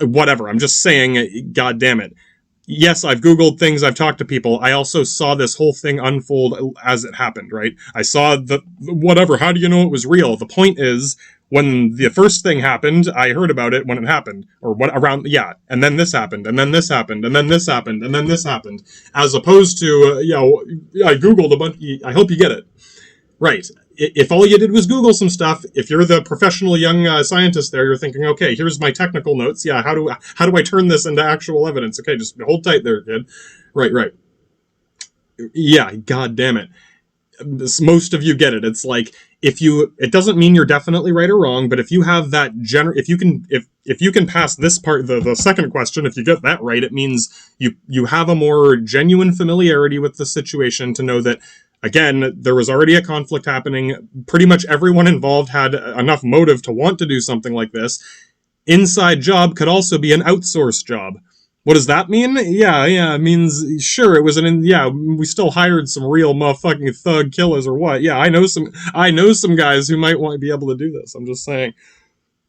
Whatever. I'm just saying, God damn it. Yes, I've Googled things, I've talked to people. I also saw this whole thing unfold as it happened, right? I saw whatever. How do you know it was real? The point is, when the first thing happened, I heard about it when it happened. Or what around, and then this happened, and then this happened, and then this happened, and then this happened. As opposed to, I Googled a bunch, I hope you get it. Right. If all you did was Google some stuff, if you're the professional young scientist there, you're thinking, okay, here's my technical notes. How do I turn this into actual evidence? Okay, just hold tight there, kid. Right. God damn it. Most of you get it. It's like, it doesn't mean you're definitely right or wrong, but if you have that if you can pass this part, the second question, if you get that right, it means you have a more genuine familiarity with the situation to know that, again, there was already a conflict happening. Pretty much everyone involved had enough motive to want to do something like this. Inside job could also be an outsourced job. What does that mean? It means, sure, it was we still hired some real motherfucking thug killers or what. I know some guys who might want to be able to do this. I'm just saying.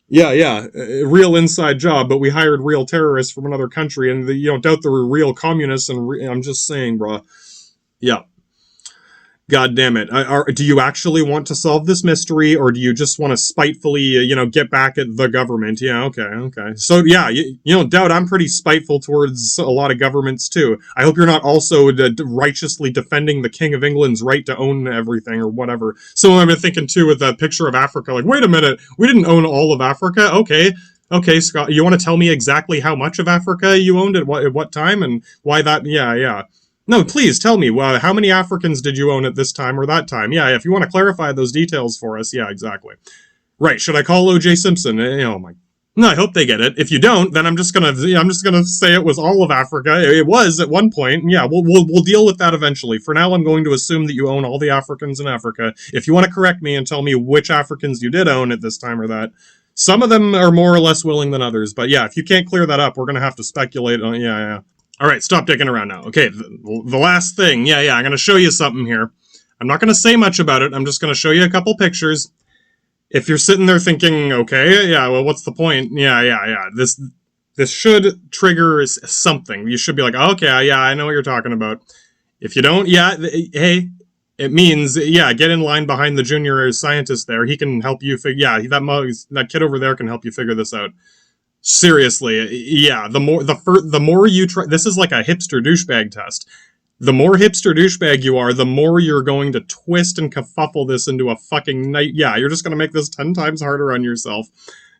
Real inside job, but we hired real terrorists from another country, and you don't doubt there were real communists, and I'm just saying, bruh. God damn it. Do you actually want to solve this mystery, or do you just want to spitefully, get back at the government? Okay. So, you don't doubt I'm pretty spiteful towards a lot of governments, too. I hope you're not also righteously defending the King of England's right to own everything or whatever. So I'm thinking, too, with a picture of Africa, like, wait a minute, we didn't own all of Africa? Okay, Scott, you want to tell me exactly how much of Africa you owned at what time, and why that? Yeah. No, please tell me, how many Africans did you own at this time or that time? If you want to clarify those details for us, exactly. Right, should I call O.J. Simpson? No, I hope they get it. If you don't, then I'm just gonna say it was all of Africa. It was at one point. We'll deal with that eventually. For now, I'm going to assume that you own all the Africans in Africa. If you want to correct me and tell me which Africans you did own at this time or that, Some of them are more or less willing than others, but yeah, if you can't clear that up, we're gonna have to speculate on, yeah. Alright, stop dicking around now. Okay, the last thing, I'm gonna show you something here. I'm not gonna say much about it, I'm just gonna show you a couple pictures. If you're sitting there thinking, okay, yeah, well, what's the point? Yeah, this should trigger something. You should be like, okay, yeah, I know what you're talking about. If you don't, hey, it means, get in line behind the junior scientist there. He can help you figure, that kid over there can help you figure this out. Seriously, the more you try, this is like a hipster douchebag test. The more hipster douchebag you are, the more you're going to twist and kerfuffle this into a fucking night. Yeah, you're just going to make this 10 times harder on yourself.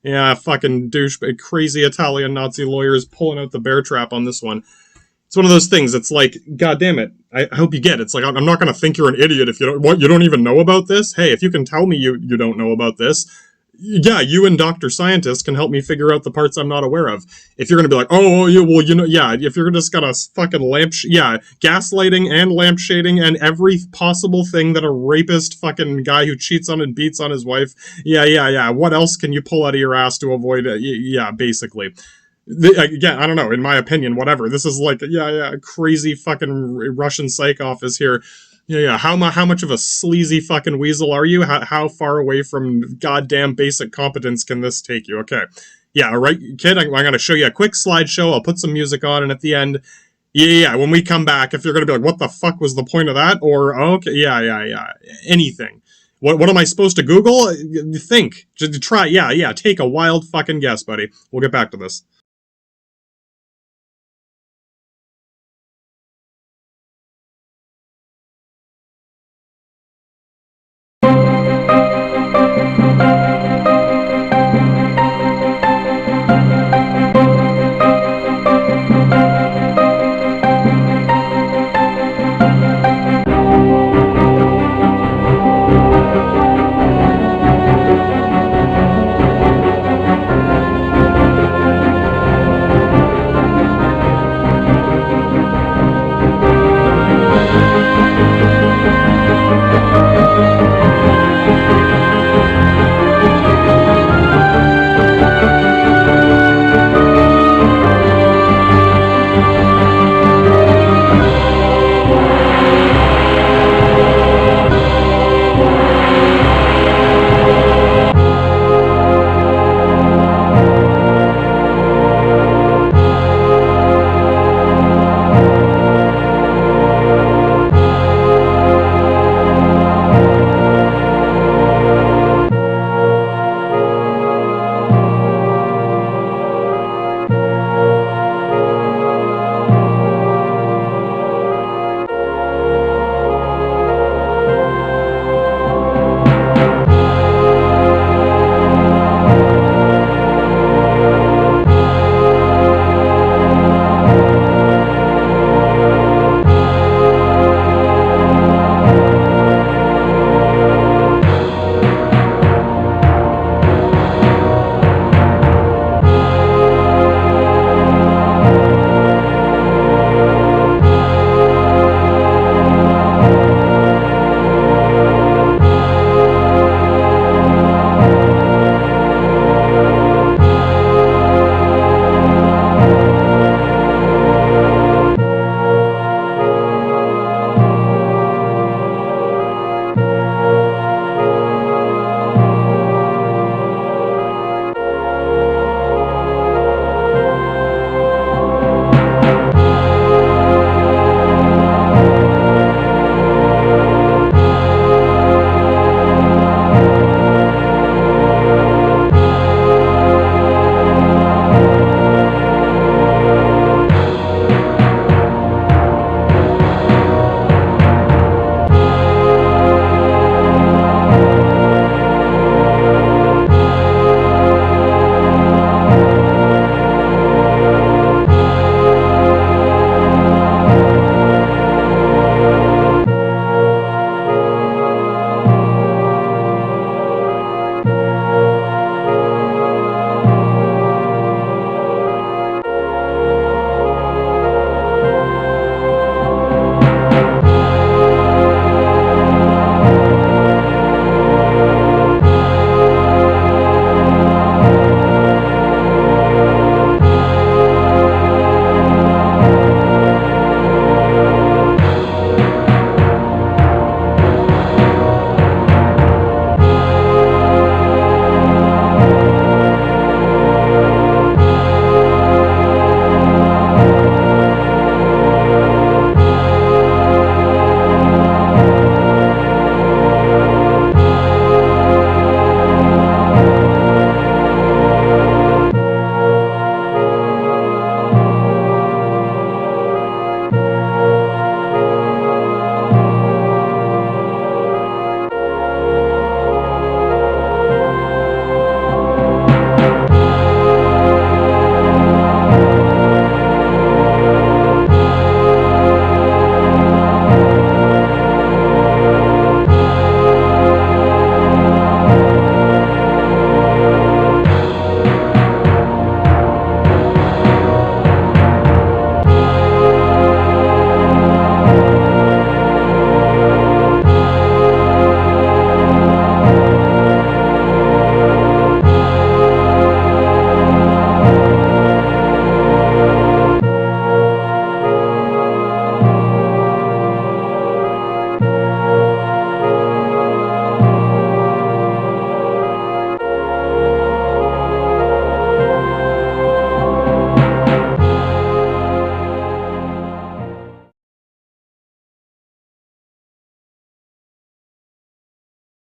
Yeah, fucking douchebag, crazy Italian Nazi lawyers pulling out the bear trap on this one. It's one of those things. It's like, God damn it. I hope you get it. It's like, I'm not going to think you're an idiot if you don't even know about this. Hey, if you can tell me you don't know about this, you and Dr. Scientist can help me figure out the parts I'm not aware of. If you're going to be like, if you're just going to fucking gaslighting and lampshading and every possible thing that a rapist fucking guy who cheats on and beats on his wife, what else can you pull out of your ass to avoid it? Basically. Again, I don't know, in my opinion, whatever. This is like, crazy fucking Russian psych office here. How much of a sleazy fucking weasel are you? How far away from goddamn basic competence can this take you? Okay. Yeah, alright, kid, I'm going to show you a quick slideshow. I'll put some music on, and at the end, when we come back, if you're going to be like, what the fuck was the point of that? Or, okay, anything. What am I supposed to Google? Think. Just try, take a wild fucking guess, buddy. We'll get back to this.